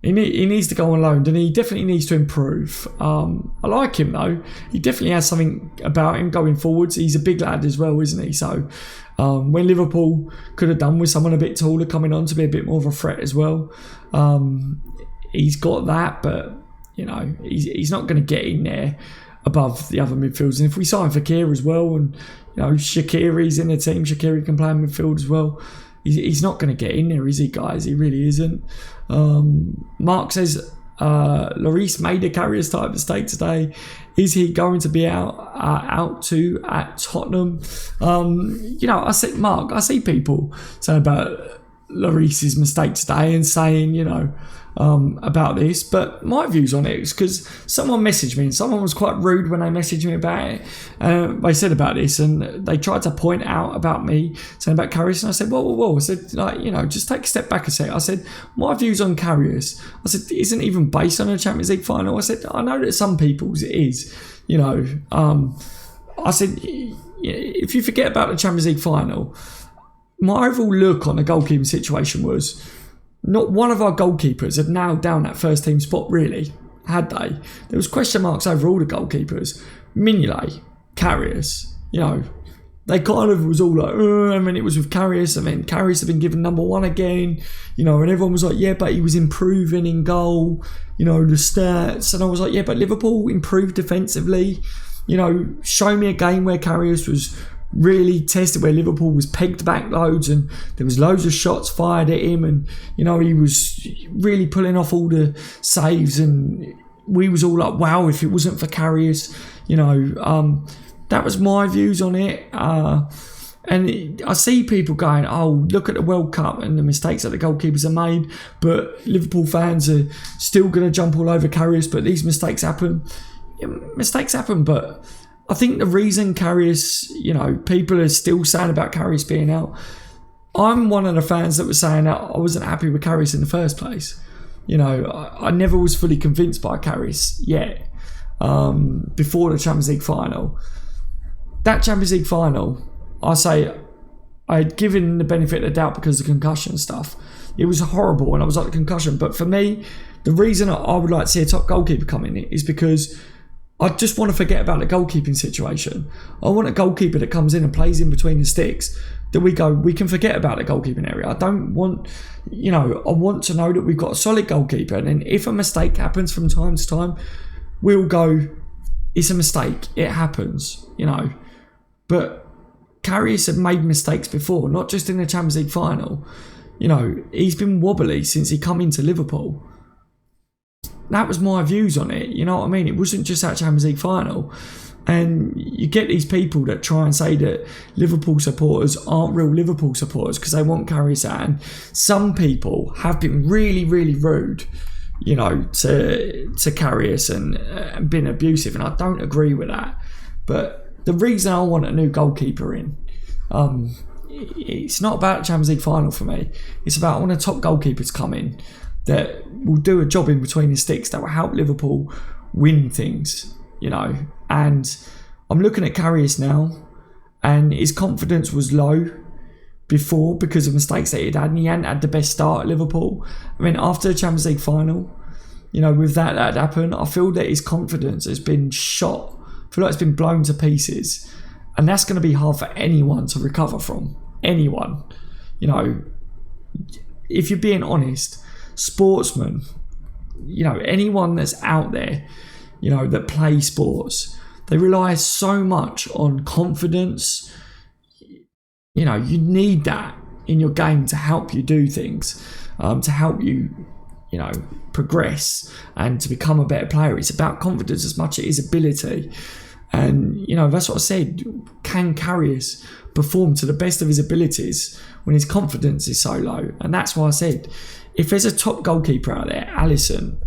he needs to go on loan, and he definitely needs to improve. I like him though. He definitely has something about him going forwards. He's a big lad as well, isn't he? So when Liverpool could have done with someone a bit taller coming on to be a bit more of a threat as well, he's got that, but he's not going to get in there above the other midfielders. And if we sign Fekir as well, and Shaqiri's in the team, Shaqiri can play in midfield as well, he's not going to get in there, is he, guys? He really isn't. Mark says, Lloris made a carrier's type mistake today. Is he going to be out too at Tottenham? I see people saying about Lloris's mistake today and saying, about this, but my views on it is because someone messaged me and someone was quite rude when they messaged me about it. They said about this and they tried to point out about me saying about carriers, and I said, whoa. I said, just take a step back a sec. I said, my views on carriers, I said, isn't even based on a Champions League final. I said, I know that some people's it is, I said, if you forget about the Champions League final, my overall look on the goalkeeping situation was not one of our goalkeepers had nailed down that first team spot, really, had they? There was question marks over all the goalkeepers. Mignolet, Karius, they kind of was all like, and then it was with Karius, and then Karius had been given number 1 again, and everyone was like, yeah, but he was improving in goal, the stats, and I was like, yeah, but Liverpool improved defensively, show me a game where Karius was really tested, where Liverpool was pegged back loads and there was loads of shots fired at him, and he was really pulling off all the saves, and we was all like, wow, if it wasn't for Karius, that was my views on it. And I see people going, oh, look at the World Cup and the mistakes that the goalkeepers have made, but Liverpool fans are still going to jump all over Karius, but these mistakes happen. Yeah, mistakes happen, but I think the reason Karius, people are still saying about Karius being out, I'm one of the fans that was saying that I wasn't happy with Karius in the first place. I never was fully convinced by Karius yet, before the Champions League final. That Champions League final, I say, I had given the benefit of the doubt because of the concussion stuff. It was horrible and I was like, the concussion. But for me, the reason I would like to see a top goalkeeper come in is because I just want to forget about the goalkeeping situation. I want a goalkeeper that comes in and plays in between the sticks, that we can forget about the goalkeeping area. I don't want, I want to know that we've got a solid goalkeeper. And then if a mistake happens from time to time, we'll go, it's a mistake. It happens, But Karius had made mistakes before, not just in the Champions League final. He's been wobbly since he come into Liverpool. That was my views on it, you know what I mean? It wasn't just that Champions League final. And you get these people that try and say that Liverpool supporters aren't real Liverpool supporters because they want Karius out. And some people have been really, really rude, to Karius and been abusive. And I don't agree with that. But the reason I want a new goalkeeper in, it's not about the Champions League final for me. It's about I want a top goalkeeper to come in that will do a job in between the sticks that will help Liverpool win things, And I'm looking at Karius now, and his confidence was low before because of mistakes that he'd had, and he hadn't had the best start at Liverpool. I mean, after the Champions League final, with that happened, I feel that his confidence has been shot. I feel like it's been blown to pieces, and that's going to be hard for anyone to recover from. Anyone, if you're being honest, sportsmen, anyone that's out there, that play sports, they rely so much on confidence. You need that in your game to help you do things, to help you, progress and to become a better player. It's about confidence as much as it is ability. And, that's what I said. Can Karius perform to the best of his abilities when his confidence is so low? And that's why I said, if there's a top goalkeeper out there, Alisson,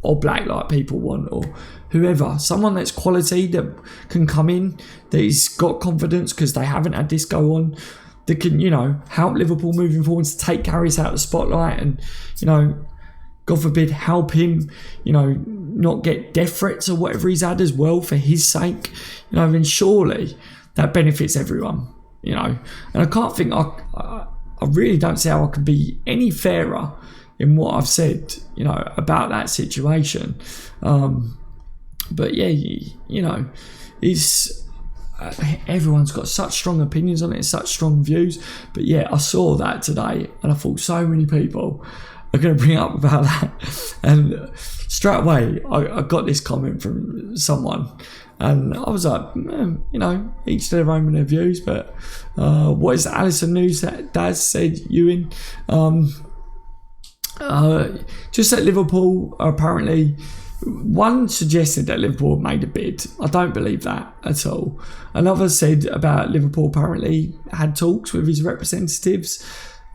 Oblak, like people want, or whoever, someone that's quality that can come in, that has got confidence because they haven't had this go on, that can, help Liverpool moving forward, to take Karius out of the spotlight and, God forbid, help him, not get death threats or whatever he's had as well for his sake, then surely that benefits everyone, And I can't think, I really don't see how I can be any fairer in what I've said, about that situation. But yeah, it's everyone's got such strong opinions on it, such strong views. But yeah, I saw that today, and I thought so many people are going to bring up about that. And straight away, I got this comment from someone, and I was like, each to their own with their views. But what is the Alisson news that Daz said, Ewan? Just that Liverpool are apparently, one suggested that Liverpool made a bid. I don't believe that at all. Another said about Liverpool apparently had talks with his representatives.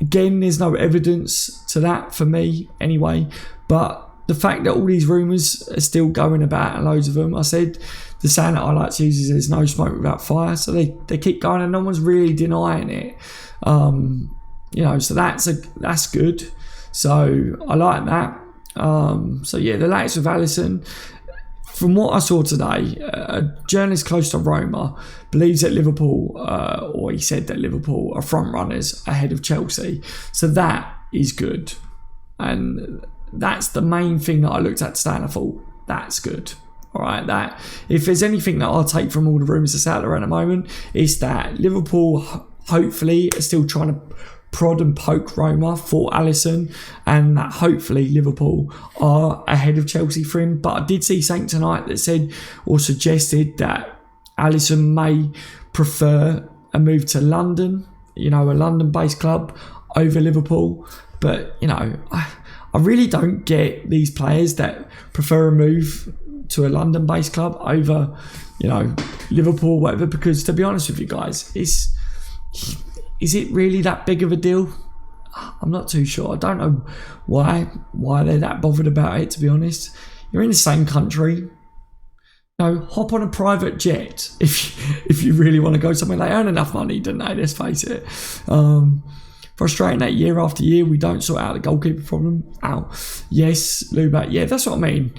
Again, there's no evidence to that for me anyway. But the fact that all these rumours are still going about, and loads of them, I said, the saying that I like to use is there's no smoke without fire. So they keep going, and no one's really denying it. So that's good. So I like that. So yeah, the latest with Alisson, from what I saw today, a journalist close to Roma believes that Liverpool, or he said that Liverpool are front runners ahead of Chelsea. So that is good. And that's the main thing that I looked at today and I thought, that's good. All right, that if there's anything that I'll take from all the rumours that's out there at the moment, it's that Liverpool hopefully are still trying to prod and poke Roma for Alisson, and that hopefully Liverpool are ahead of Chelsea for him. But I did see something tonight that said or suggested that Alisson may prefer a move to London, a London-based club over Liverpool. But, I really don't get these players that prefer a move to a London-based club over, Liverpool, whatever, because to be honest with you guys, is it really that big of a deal? I'm not too sure. I don't know why they're that bothered about it, to be honest. You're in the same country. Hop on a private jet if you really want to go somewhere. They earn enough money, don't they? Let's face it. Frustrating that year after year we don't sort out the goalkeeper problem. Yes, Oblak. Yeah, that's what I mean.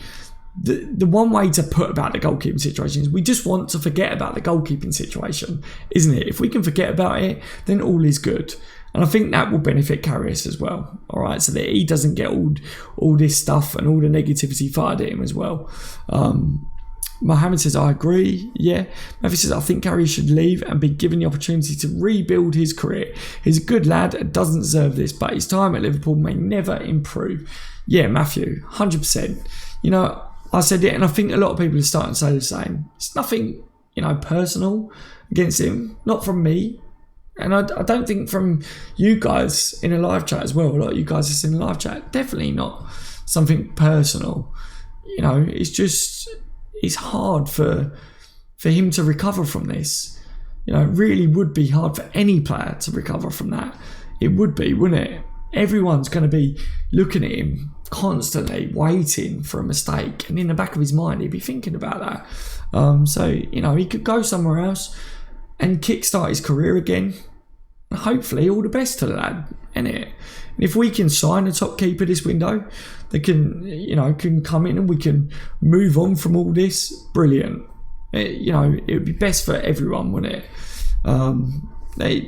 The one way to put about the goalkeeping situation is we just want to forget about the goalkeeping situation, isn't it? If we can forget about it, then all is good. And I think that will benefit Karius as well. All right, so that he doesn't get all this stuff and all the negativity fired at him as well. Mohammed says, I agree. Yeah. Matthew says, I think Karius should leave and be given the opportunity to rebuild his career. He's a good lad and doesn't deserve this, but his time at Liverpool may never improve. Yeah, Matthew, 100%. I said it, and I think a lot of people are starting to say the same. It's nothing, personal against him. Not from me. And I don't think from you guys in a live chat as well. A lot of you guys that's in a live chat. Definitely not something personal. It's just, it's hard for him to recover from this. It really would be hard for any player to recover from that. It would be, wouldn't it? Everyone's going to be looking at him constantly, waiting for a mistake, and in the back of his mind he'd be thinking about that. So he could go somewhere else and kickstart his career again. Hopefully all the best to the lad, innit? And if we can sign a top keeper this window, they can come in and we can move on from all this. Brilliant. It would be best for everyone, wouldn't it?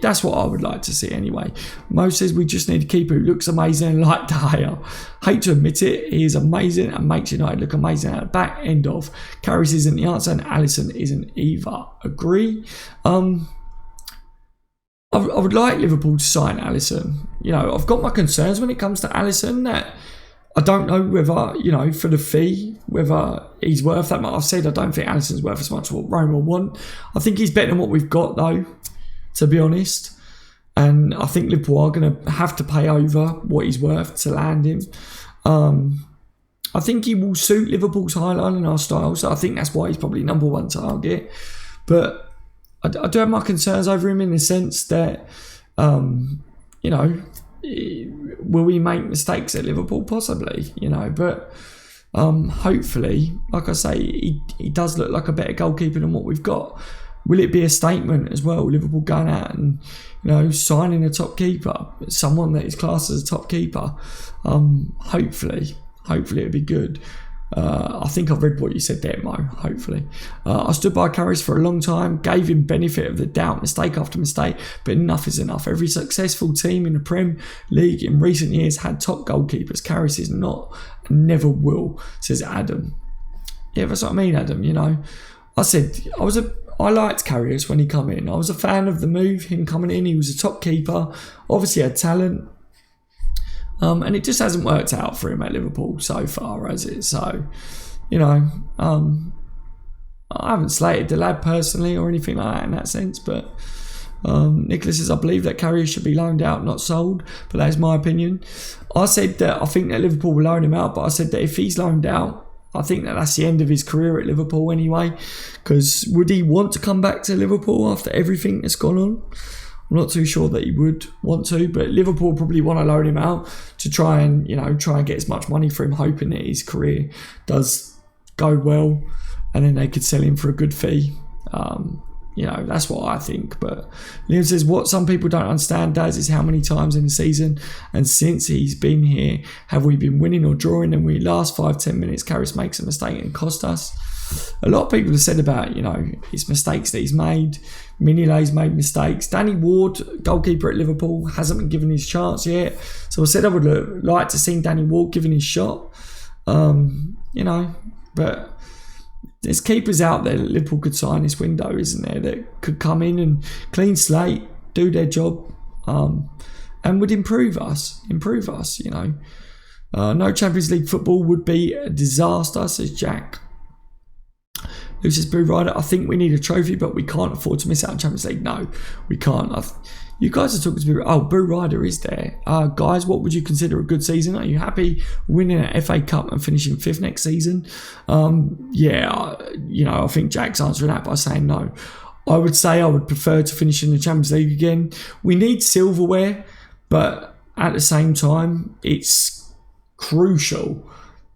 That's what I would like to see anyway. Mo says we just need a keeper who looks amazing like De Gea. Hate to admit it, he is amazing and makes United look amazing at the back. End of. Karius isn't the answer and Alisson isn't either. Agree. I would like Liverpool to sign Alisson. I've got my concerns when it comes to Alisson, that I don't know whether, for the fee, whether he's worth that much. I've said I don't think Alisson's worth as much as what Roma want. I think he's better than what we've got though, to be honest. And I think Liverpool are going to have to pay over what he's worth to land him. I think he will suit Liverpool's high line and our style, so I think that's why he's probably number one target. But I do have my concerns over him in the sense that, will we make mistakes at Liverpool? Possibly, but hopefully, like I say, he does look like a better goalkeeper than what we've got. Will it be a statement as well? Liverpool going out and signing a top keeper, someone that is classed as a top keeper. Hopefully it'll be good. I think I've read what you said there, Mo. Hopefully, I stood by Karius for a long time, gave him benefit of the doubt, mistake after mistake, but enough is enough. Every successful team in the Prem League in recent years had top goalkeepers. Karius is not and never will, says Adam. Yeah, that's what I mean, Adam. I said I liked Karius when he come in. I was a fan of the move, him coming in. He was a top keeper, obviously had talent. And it just hasn't worked out for him at Liverpool so far, has it? So, I haven't slated the lad personally or anything like that in that sense, but Nicholas says, I believe that Karius should be loaned out, not sold, but that is my opinion. I said that I think that Liverpool will loan him out, but I said that if he's loaned out, I think that that's the end of his career at Liverpool anyway, because would he want to come back to Liverpool after everything that's gone on? I'm not too sure that he would want to, but Liverpool probably want to loan him out to try and get as much money for him, hoping that his career does go well, and then they could sell him for a good fee. That's what I think. But Liam says, what some people don't understand, Daz, is how many times in the season and since he's been here have we been winning or drawing, and we last 5-10 minutes Karius makes a mistake and cost us. a lot of people have said about, his mistakes that he's made. Mignolet's made mistakes. Danny Ward, goalkeeper at Liverpool, hasn't been given his chance yet. So I said I would like to see Danny Ward given his shot. But there's keepers out there that Liverpool could sign this window, isn't there, that could come in and clean slate, do their job, and would improve us. No Champions League football would be a disaster, says Jack. Lucius Blue Rider, I think we need a trophy, but we can't afford to miss out on Champions League. No, we can't. You guys are talking to me. Oh, Blue Rider is there. Guys, what would you consider a good season? Are you happy winning an FA Cup and finishing 5th next season? I think Jack's answering that by saying no. I would say I would prefer to finish in the Champions League again. We need silverware, but at the same time, it's crucial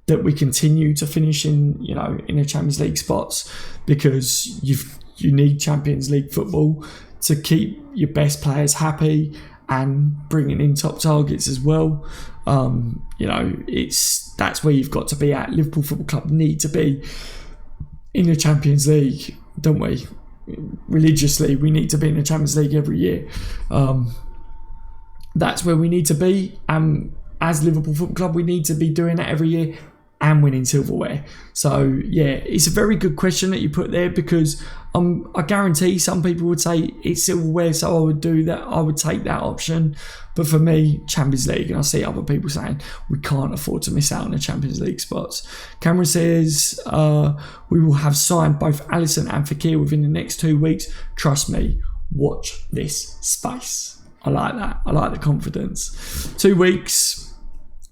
that we continue to finish in the Champions League spots, because you need Champions League football to keep your best players happy and bringing in top targets as well. That's where you've got to be at. Liverpool Football Club need to be in the Champions League, don't we? Religiously, we need to be in the Champions League every year. That's where we need to be. As Liverpool Football Club, we need to be doing that every year and winning silverware. So it's a very good question that you put there, because I guarantee some people would say it's silverware, so I would do that. I would take that option. But for me, Champions League, and I see other people saying we can't afford to miss out on the Champions League spots. Cameron says we will have signed both Alisson and Fekir within the next 2 weeks. Trust me, watch this space. I like that. I like the confidence. 2 weeks.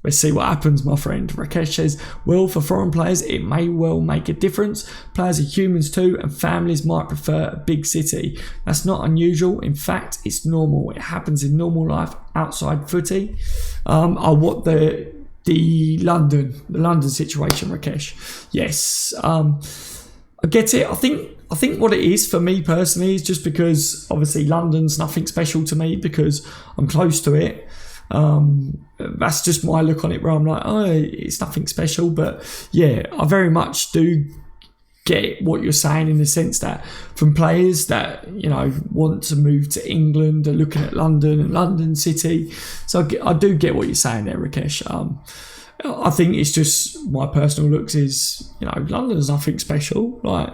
Let's see what happens, my friend. Rakesh says, well, for foreign players, it may well make a difference. Players are humans too, and families might prefer a big city. That's not unusual. In fact, it's normal. It happens in normal life outside footy. What the London situation, Rakesh. Yes, I get it. I think what it is for me personally is just because obviously London's nothing special to me because I'm close to it. That's just my look on it, where I'm like, it's nothing special. But yeah, I very much do get what you're saying, in the sense that from players that want to move to England are looking at London and London City. So I do get what you're saying there, Rakesh. I think it's just my personal looks is London's nothing special. Like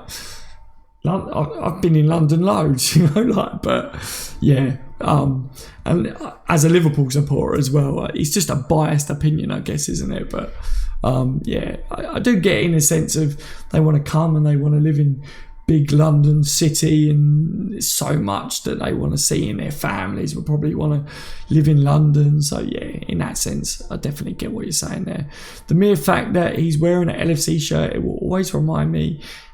I've been in London loads, but yeah. And as a Liverpool supporter as well, it's just a biased opinion, I guess, isn't it? But I do get in a sense of they want to come and they want to live in big London city, and there's so much that they want to see in their families will probably want to live in London. So yeah, in that sense, I definitely get what you're saying there. The mere fact that he's wearing an LFC shirt, it will always remind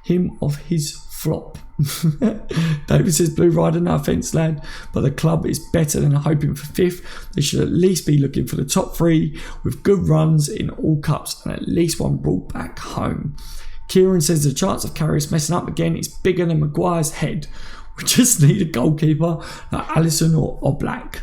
him of his flop. David says, Blue Rider, no offence, lad, but the club is better than hoping for 5th. They should at least be looking for the top 3 with good runs in all cups and at least one brought back home. Kieran says the chance of Karius messing up again is bigger than Maguire's head. We just need a goalkeeper like Alisson or Oblak.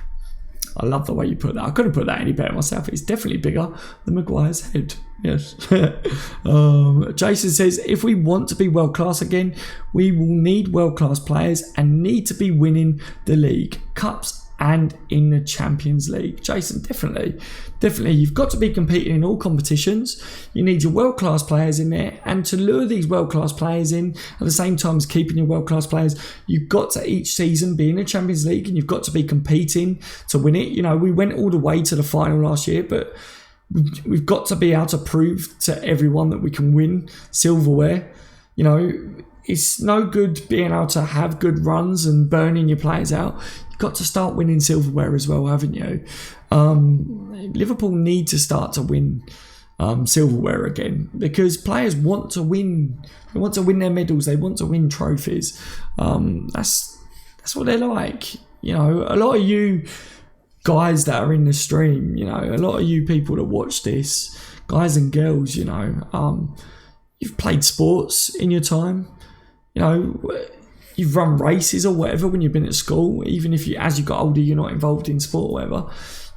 I love the way you put that. I couldn't put that any better myself. It's definitely bigger than Maguire's head. Yes. Jason says, if we want to be world class again, we will need world class players and need to be winning the league, cups and in the Champions League. Jason, definitely. You've got to be competing in all competitions. You need your world class players in there, and to lure these world class players in at the same time as keeping your world class players, you've got to each season be in the Champions League, and you've got to be competing to win it. We went all the way to the final last year, but we've got to be able to prove to everyone that we can win silverware. It's no good being able to have good runs and burning your players out. You've got to start winning silverware as well, haven't you? Liverpool need to start to win silverware again, because players want to win. They want to win their medals. They want to win trophies. That's what they're like. A lot of you guys that are in the stream, a lot of you people that watch this, guys and girls, you've played sports in your time. You've run races or whatever when you've been at school. Even if as you got older, you're not involved in sport or whatever.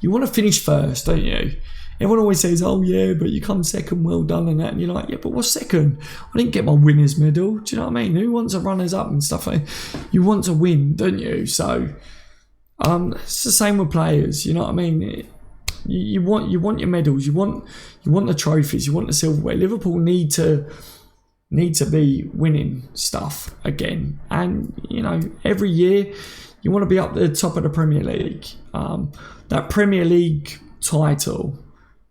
You want to finish first, don't you? everyone always says, oh yeah, but you come second, well done and that. And you're like, yeah, but what's second? I didn't get my winner's medal. Do you know what I mean? Who wants a runners up and stuff like that? You want to win, don't you? So it's the same with players. You know what I mean? You want your medals. You want the trophies. You want the silverware. Liverpool need to be winning stuff again. And every year you want to be up the top of the Premier League. That Premier League title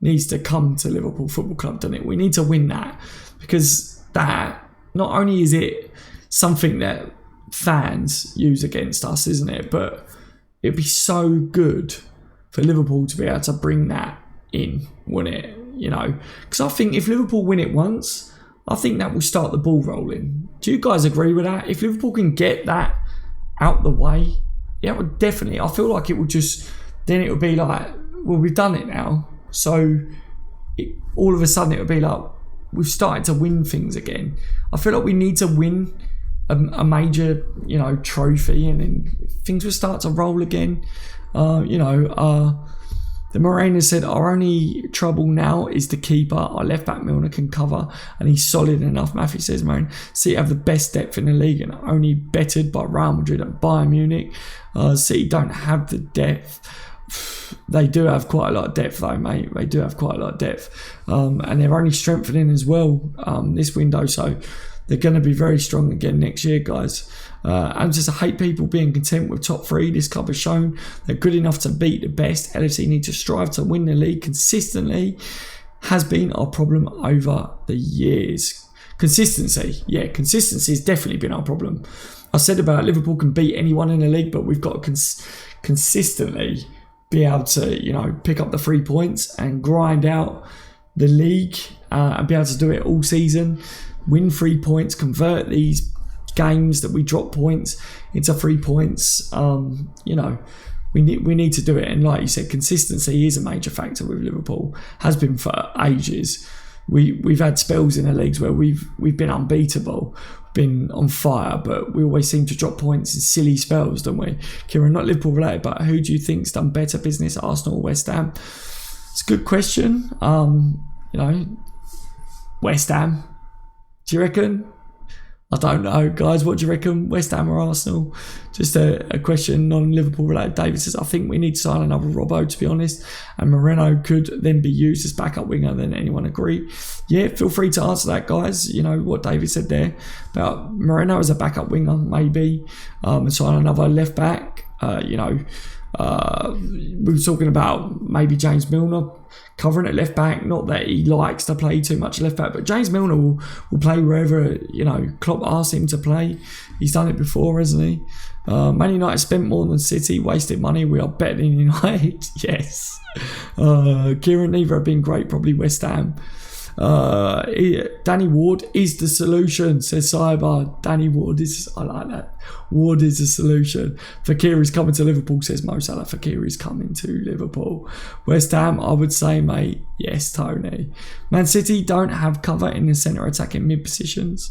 needs to come to Liverpool Football Club, doesn't it? We need to win that, because that, not only is it something that fans use against us, isn't it? But it'd be so good for Liverpool to be able to bring that in, wouldn't it? Because I think if Liverpool win it once, I think that will start the ball rolling. Do you guys agree with that? If Liverpool can get that out the way, yeah, would definitely. I feel like it would then it would be like, well, we've done it now. So all of a sudden it would be like, we've started to win things again. I feel like we need to win a major, trophy, and then things will start to roll again. The Moreno said, our only trouble now is the keeper. Our left back Milner can cover and he's solid enough. Matthew says, Moreno, City have the best depth in the league and only bettered by Real Madrid and Bayern Munich. City don't have the depth. They do have quite a lot of depth though, mate. They do have quite a lot of depth. And they're only strengthening as well this window. So they're going to be very strong again next year, guys. I hate people being content with top three. This club has shown they're good enough to beat the best. LFC need to strive to win the league consistently. Has been our problem over the years. Consistency has definitely been our problem. I said about Liverpool can beat anyone in the league, but we've got to consistently be able to, pick up the 3 points and grind out the league and be able to do it all season. Win 3 points, convert these games that we drop points into 3 points. We need to do it. And like you said, consistency is a major factor with Liverpool. Has been for ages. We've had spells in the leagues where we've been unbeatable, been on fire, but we always seem to drop points in silly spells, don't we? Kieran, not Liverpool related, but who do you think's done better business, Arsenal or West Ham? It's a good question. West Ham. Do you reckon? I don't know, guys. What do you reckon? West Ham or Arsenal? Just a question non-Liverpool related. David says, I think we need to sign another Robbo, to be honest. And Moreno could then be used as backup winger. Then anyone agree? Yeah, feel free to answer that, guys. What David said there about Moreno as a backup winger, maybe. And sign another left back. We were talking about maybe James Milner covering at left back. Not that he likes to play too much left back, but James Milner will play wherever Klopp asks him to play. He's done it before, hasn't he? Man United spent more than City, wasted money. We are better than United. Yes. Kieran, neither have been great. Probably West Ham. Danny Ward is the solution, says Cyber. Danny Ward I like that. Ward is the solution. Fekir is coming to Liverpool, says Mo Salah. Fekir is coming to Liverpool. West Ham, I would say, mate. Yes, Tony. Man City don't have cover in the centre attacking mid positions.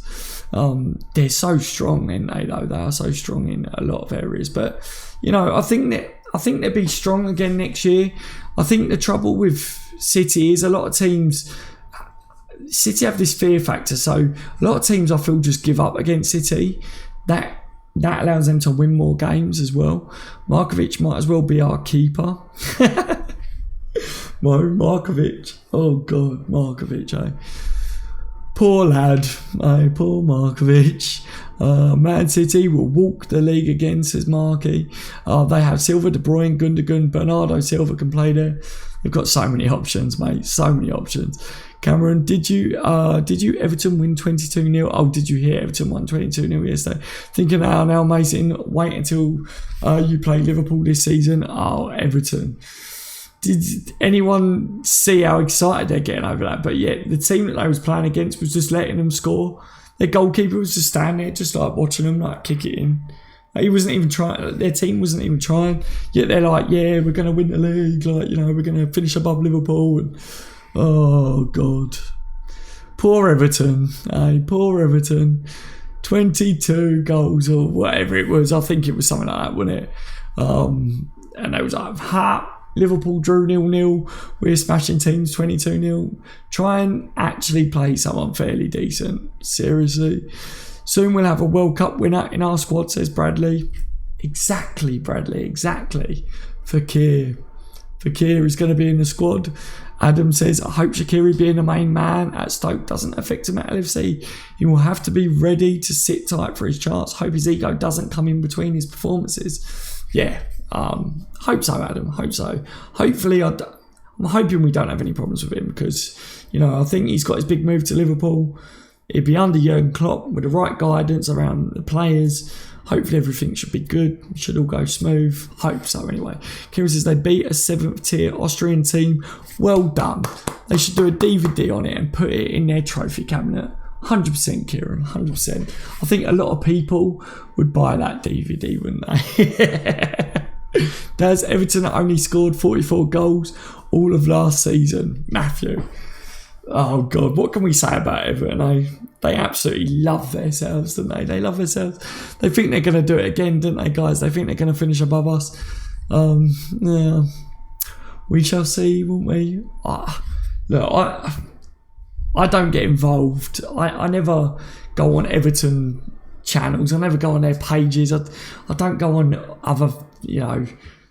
They're so strong, aren't they, though? They are so strong in a lot of areas. But, I think they'll be strong again next year. I think the trouble with City is a lot of teams... City have this fear factor, so a lot of teams I feel just give up against City. That allows them to win more games as well. Markovic might as well be our keeper. Markovic. Oh God, Markovic, eh? Poor lad, poor Markovic. Man City will walk the league again, says Marky. They have Silva, De Bruyne, Gundogan, Bernardo Silva can play there. They've got so many options, mate. So many options. Cameron, did you Everton win 22-0? Oh, did you hear Everton won 22-0 yesterday? Thinking, now Mason, wait until you play Liverpool this season. Oh, Everton. Did anyone see how excited they're getting over that? But yeah, the team that they was playing against was just letting them score. Their goalkeeper was just standing there, just like watching them like kick it in. He wasn't even trying. Their team wasn't even trying. Yet they're like, yeah, we're going to win the league. Like, we're going to finish above Liverpool. And, oh, God. Poor Everton. Poor Everton. 22 goals or whatever it was. I think it was something like that, wasn't it? And they was like, Liverpool drew 0-0. We're smashing teams 22-0. Try and actually play someone fairly decent. Seriously. Soon we'll have a World Cup winner in our squad, says Bradley. Exactly, Bradley. Exactly. Fekir is going to be in the squad. Adam says, I hope Shaqiri being the main man at Stoke doesn't affect him at LFC. He will have to be ready to sit tight for his chance. Hope his ego doesn't come in between his performances. Yeah, hope so, Adam. Hope so. Hopefully, I'm hoping we don't have any problems with him because, I think he's got his big move to Liverpool. It'd be under Jurgen Klopp with the right guidance around the players. Hopefully everything should be good. Should all go smooth. Hope so anyway. Kieran says they beat a 7th tier Austrian team. Well done. They should do a DVD on it and put it in their trophy cabinet. 100% Kieran, 100%. I think a lot of people would buy that DVD, wouldn't they? Does Everton only scored 44 goals all of last season? Matthew. Oh God, what can we say about Everton? They absolutely love themselves, don't they? They love themselves. They think they're going to do it again, don't they, guys? They think they're going to finish above us. Yeah, we shall see, won't we? Look, I don't get involved. I never go on Everton channels. I never go on their pages. I don't go on other,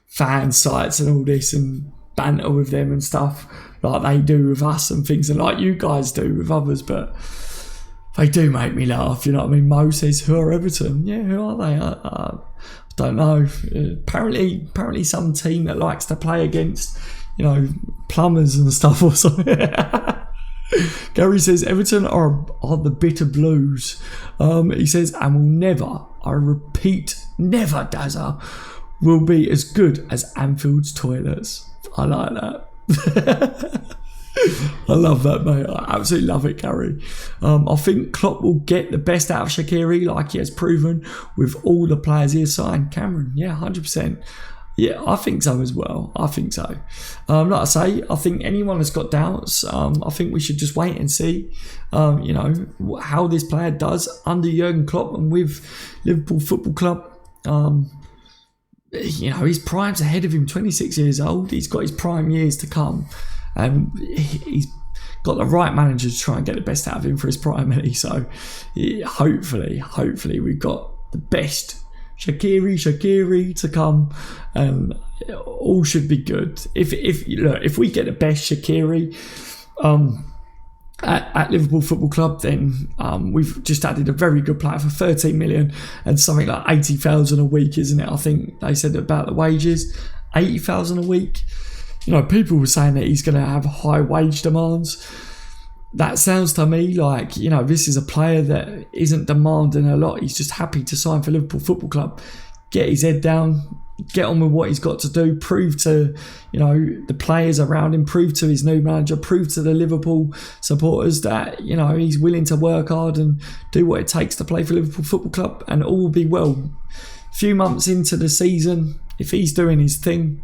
fan sites and all this and banter with them and stuff like they do with us and things, and like you guys do with others, but they do make me laugh, you know what I mean? Mo says, who are Everton? Yeah, who are they? I don't know. Apparently some team that likes to play against, plumbers and stuff or something. Gary says, Everton are the bitter blues. He says, and will never, I repeat, never, Dazza, will be as good as Anfield's toilets. I like that. I love that, mate. I absolutely love it, Gary. I think Klopp will get the best out of Shaqiri, like he has proven with all the players he has signed. Cameron, yeah, 100%. Yeah, I think so as well. I think so. Like I say, I think anyone that's got doubts, I think we should just wait and see, how this player does under Jurgen Klopp and with Liverpool Football Club. His prime's ahead of him, 26 years old. He's got his prime years to come. And he's got the right manager to try and get the best out of him for his prime. So hopefully we've got the best Shaqiri to come, and all should be good. If we get the best Shaqiri at Liverpool Football Club, then we've just added a very good player for 13 million and something like 80,000 a week, isn't it? I think they said about the wages, 80,000 a week. People were saying that he's going to have high wage demands. That sounds to me like, this is a player that isn't demanding a lot. He's just happy to sign for Liverpool Football Club, get his head down, get on with what he's got to do, prove to, the players around him, prove to his new manager, prove to the Liverpool supporters that, he's willing to work hard and do what it takes to play for Liverpool Football Club, and all will be well. A few months into the season, if he's doing his thing,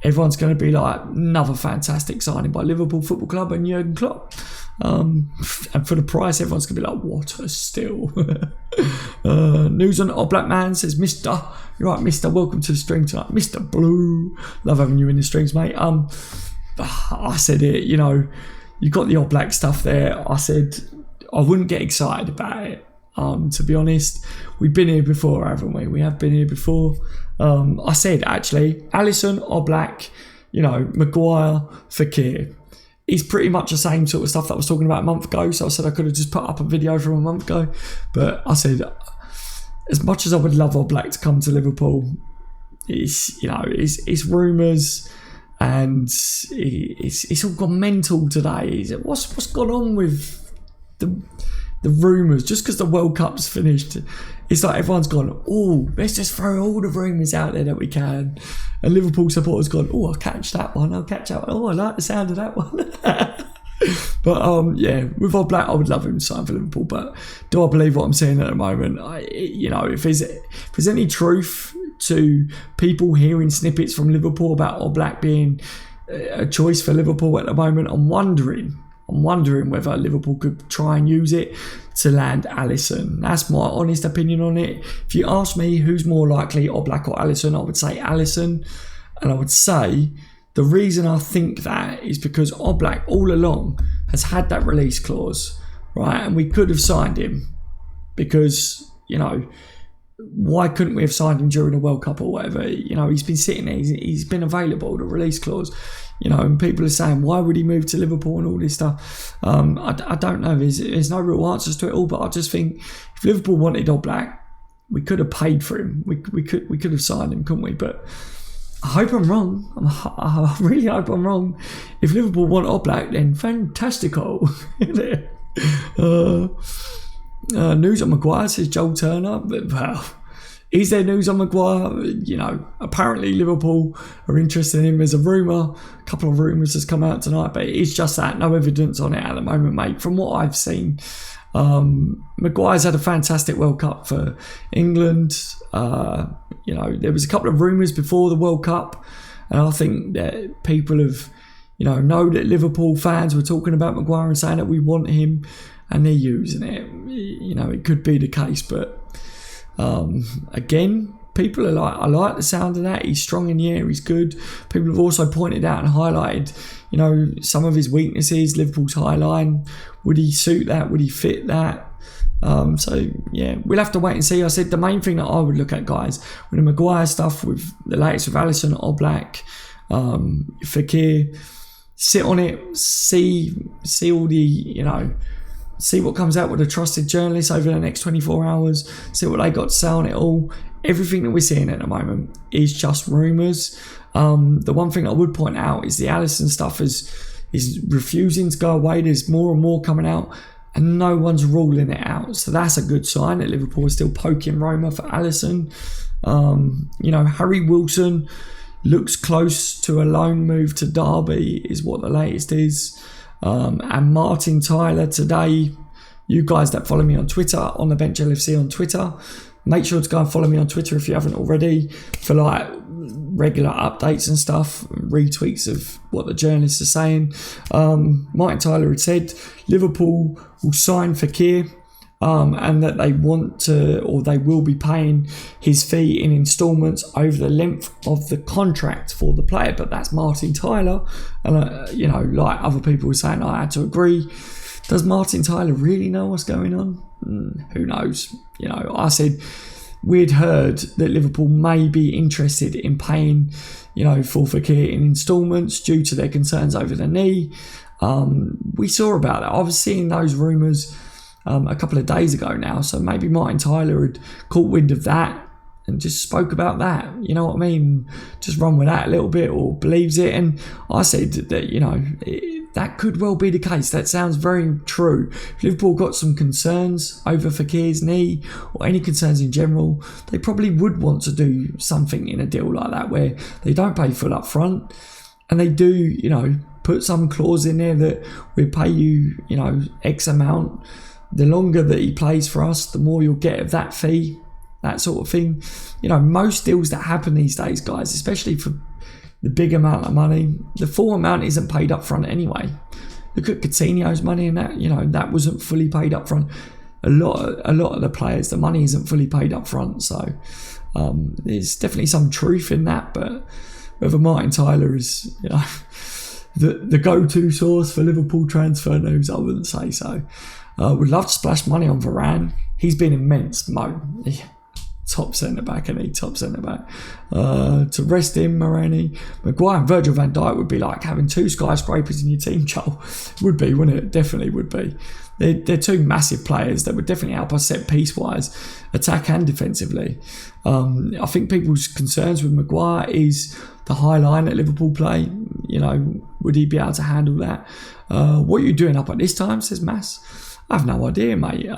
everyone's going to be like, another fantastic signing by Liverpool Football Club and Jurgen Klopp. And for the price, everyone's going to be like, what a steal. News on Oblak Man says, Mr. You're right, Mr. Welcome to the stream tonight. Mr. Blue. Love having you in the streams, mate. I said it, you got the Oblak stuff there. I said I wouldn't get excited about it. To be honest, we've been here before, haven't we? We have been here before. I said, actually, Alisson, Oblak, Maguire, Fekir. It's pretty much the same sort of stuff that I was talking about a month ago. So I said I could have just put up a video from a month ago. But I said, as much as I would love Oblak to come to Liverpool, it's rumours and it's all gone mental today. What's gone on with the rumours? Just because the World Cup's finished, it's like everyone's gone, oh, let's just throw all the rumours out there that we can. And Liverpool supporters gone, oh, I'll catch that one, I'll catch that one. Oh, I like the sound of that one. But yeah, with Oblak, I would love him to sign for Liverpool. But do I believe what I'm saying at the moment? If there's any truth to people hearing snippets from Liverpool about Oblak being a choice for Liverpool at the moment, I'm wondering whether Liverpool could try and use it to land Alisson. That's my honest opinion on it. If you ask me who's more likely, Oblak or Alisson, I would say Alisson. And I would say The reason I think that is because Oblak all along has had that release clause, right? And we could have signed him because, you know, why couldn't we have signed him during the World Cup or whatever? You know, he's been sitting there, he's been available, the release clause, you know, and people are saying, why would he move to Liverpool and all this stuff? I don't know, there's no real answers to it all, but I just think if Liverpool wanted Oblak, we could have paid for him. We could have signed him, couldn't we? But I hope I'm wrong. I really hope I'm wrong. If Liverpool want Oblak, then fantastico. News on Maguire, says Joel Turner. But, well, is there news on Maguire? You know, apparently Liverpool are interested in him. There's a rumour. A couple of rumours has come out tonight, but it's just that. No evidence on it at the moment, mate. From what I've seen, Maguire's had a fantastic World Cup for England. You know, there was a couple of rumours before the World Cup, and I think that people have, you know that Liverpool fans were talking about Maguire and saying that we want him, and they're using it. You know, it could be the case, but again, people are like, I like the sound of that. He's strong in the air, he's good. People have also pointed out and highlighted, you know, some of his weaknesses. Liverpool's high line, would he suit that? Would he fit that? So yeah, we'll have to wait and see. I said the main thing that I would look at, guys, with the Maguire stuff, with the latest with Alisson, Oblak, Fekir, sit on it, see all the, you know, see what comes out with the trusted journalists over the next 24 hours, see what they got to say on it all. Everything that we're seeing at the moment is just rumours. The one thing I would point out is the Alisson stuff is refusing to go away. There's more and more coming out, and no one's ruling it out. So that's a good sign that Liverpool is still poking Roma for Alisson. You know, Harry Wilson looks close to a loan move to Derby, is what the latest is. And Martin Tyler today, you guys that follow me on Twitter, on the Bench LFC on Twitter, make sure to go and follow me on Twitter if you haven't already, for like regular updates and stuff, retweets of what the journalists are saying. Martin Tyler had said Liverpool will sign Fekir, and that they want to, or they will be paying his fee in instalments over the length of the contract for the player. But that's Martin Tyler, and you know, like other people were saying, I had to agree. Does Martin Tyler really know what's going on? Who knows? You know, I said we'd heard that Liverpool may be interested in paying, you know, for Fekir in instalments due to their concerns over the knee. We saw about that. I was seeing those rumours a couple of days ago now, so maybe Martin Tyler had caught wind of that and just spoke about that, you know what I mean, just run with that a little bit, or believes it. And I said that, you know, that could well be the case. That sounds very true. If Liverpool got some concerns over Fekir's knee, or any concerns in general, they probably would want to do something in a deal like that where they don't pay full up front, and they do, you know, put some clause in there that we pay you, you know, X amount. The longer that he plays for us, the more you'll get of that fee, that sort of thing. You know, most deals that happen these days, guys, especially for the big amount of money, the full amount isn't paid up front anyway. Look at Coutinho's money, and that, you know, that wasn't fully paid up front. A lot of the players, the money isn't fully paid up front. So there's definitely some truth in that. But whether Martin Tyler is, you know, the go-to source for Liverpool transfer news, I wouldn't say so. Would love to splash money on Varane. He's been immense, Mo. Top centre-back, and he top centre-back. To rest him, Morani. Maguire and Virgil van Dijk would be like having two skyscrapers in your team, Joel. Would be, wouldn't it? Definitely would be. They're two massive players that would definitely help us set piece-wise, attack and defensively. I think people's concerns with Maguire is the high line that Liverpool play. You know, would he be able to handle that? What are you doing up at this time, says Mass? I have no idea, mate.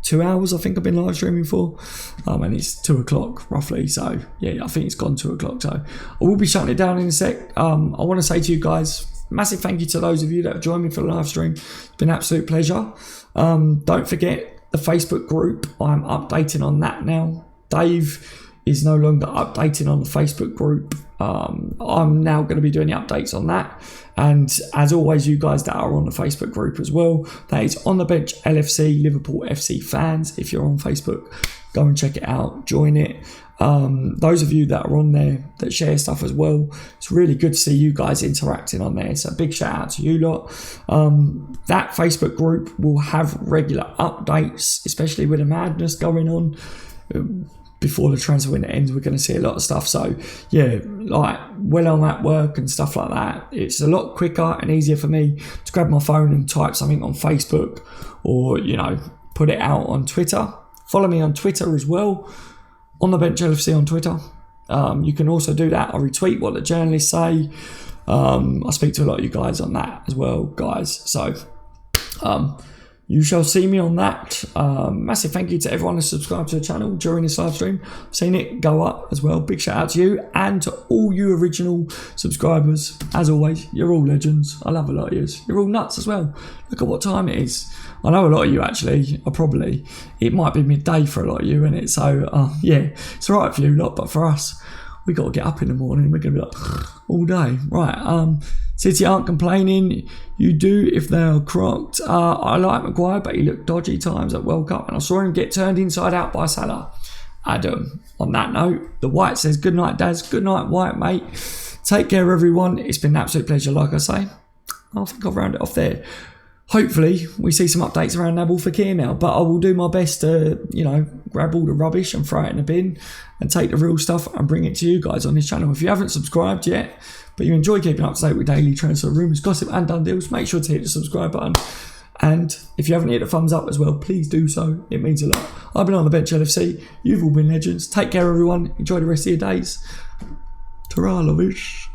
2 hours I think I've been live streaming for, and it's 2 o'clock roughly, so yeah, I think it's gone 2 o'clock, so I will be shutting it down in a sec. I want to say to you guys, massive thank you to those of you that have joined me for the live stream. It's been an absolute pleasure. Don't forget the Facebook group. I'm updating on that now. Dave is no longer updating on the Facebook group. I'm now going to be doing the updates on that. And as always, you guys that are on the Facebook group as well, that is On The Bench LFC, Liverpool FC fans. If you're on Facebook, go and check it out, join it. Those of you that are on there that share stuff as well, it's really good to see you guys interacting on there, so big shout out to you lot. That Facebook group will have regular updates, especially with the madness going on. Before the transfer window ends, we're going to see a lot of stuff. So yeah, like when I'm at work and stuff like that, it's a lot quicker and easier for me to grab my phone and type something on Facebook, or put it out on Twitter. Follow me on Twitter as well, on the bench LFC on Twitter. You can also do that. I retweet what the journalists say. I speak to a lot of you guys on that as well, guys. So you shall see me on that. Massive thank you to everyone who subscribed to the channel during this live stream. I've seen it go up as well. Big shout out to you and to all you original subscribers. As always, you're all legends. I love a lot of you. You're all nuts as well. Look at what time it is. I know a lot of you actually are probably, it might be midday for a lot of you, isn't it? So yeah, it's all right for you lot, but for us, we got to get up in the morning. We're going to be like all day. Right. City aren't complaining. You do if they are crocked. I like Maguire, but he looked dodgy times at World Cup, and I saw him get turned inside out by Salah. Adam, on that note, the White says, good night, Daz. Good night, White, mate. Take care, everyone. It's been an absolute pleasure, like I say. I think I'll round it off there. Hopefully, we see some updates around Nabil Fekir now, but I will do my best to, grab all the rubbish and throw it in the bin and take the real stuff and bring it to you guys on this channel. If you haven't subscribed yet, but you enjoy keeping up to date with daily transfer rumours, gossip and done deals, make sure to hit the subscribe button. And if you haven't hit the thumbs up as well, please do so. It means a lot. I've been on the bench LFC. You've all been legends. Take care, everyone. Enjoy the rest of your days. Ta-ra, lovish.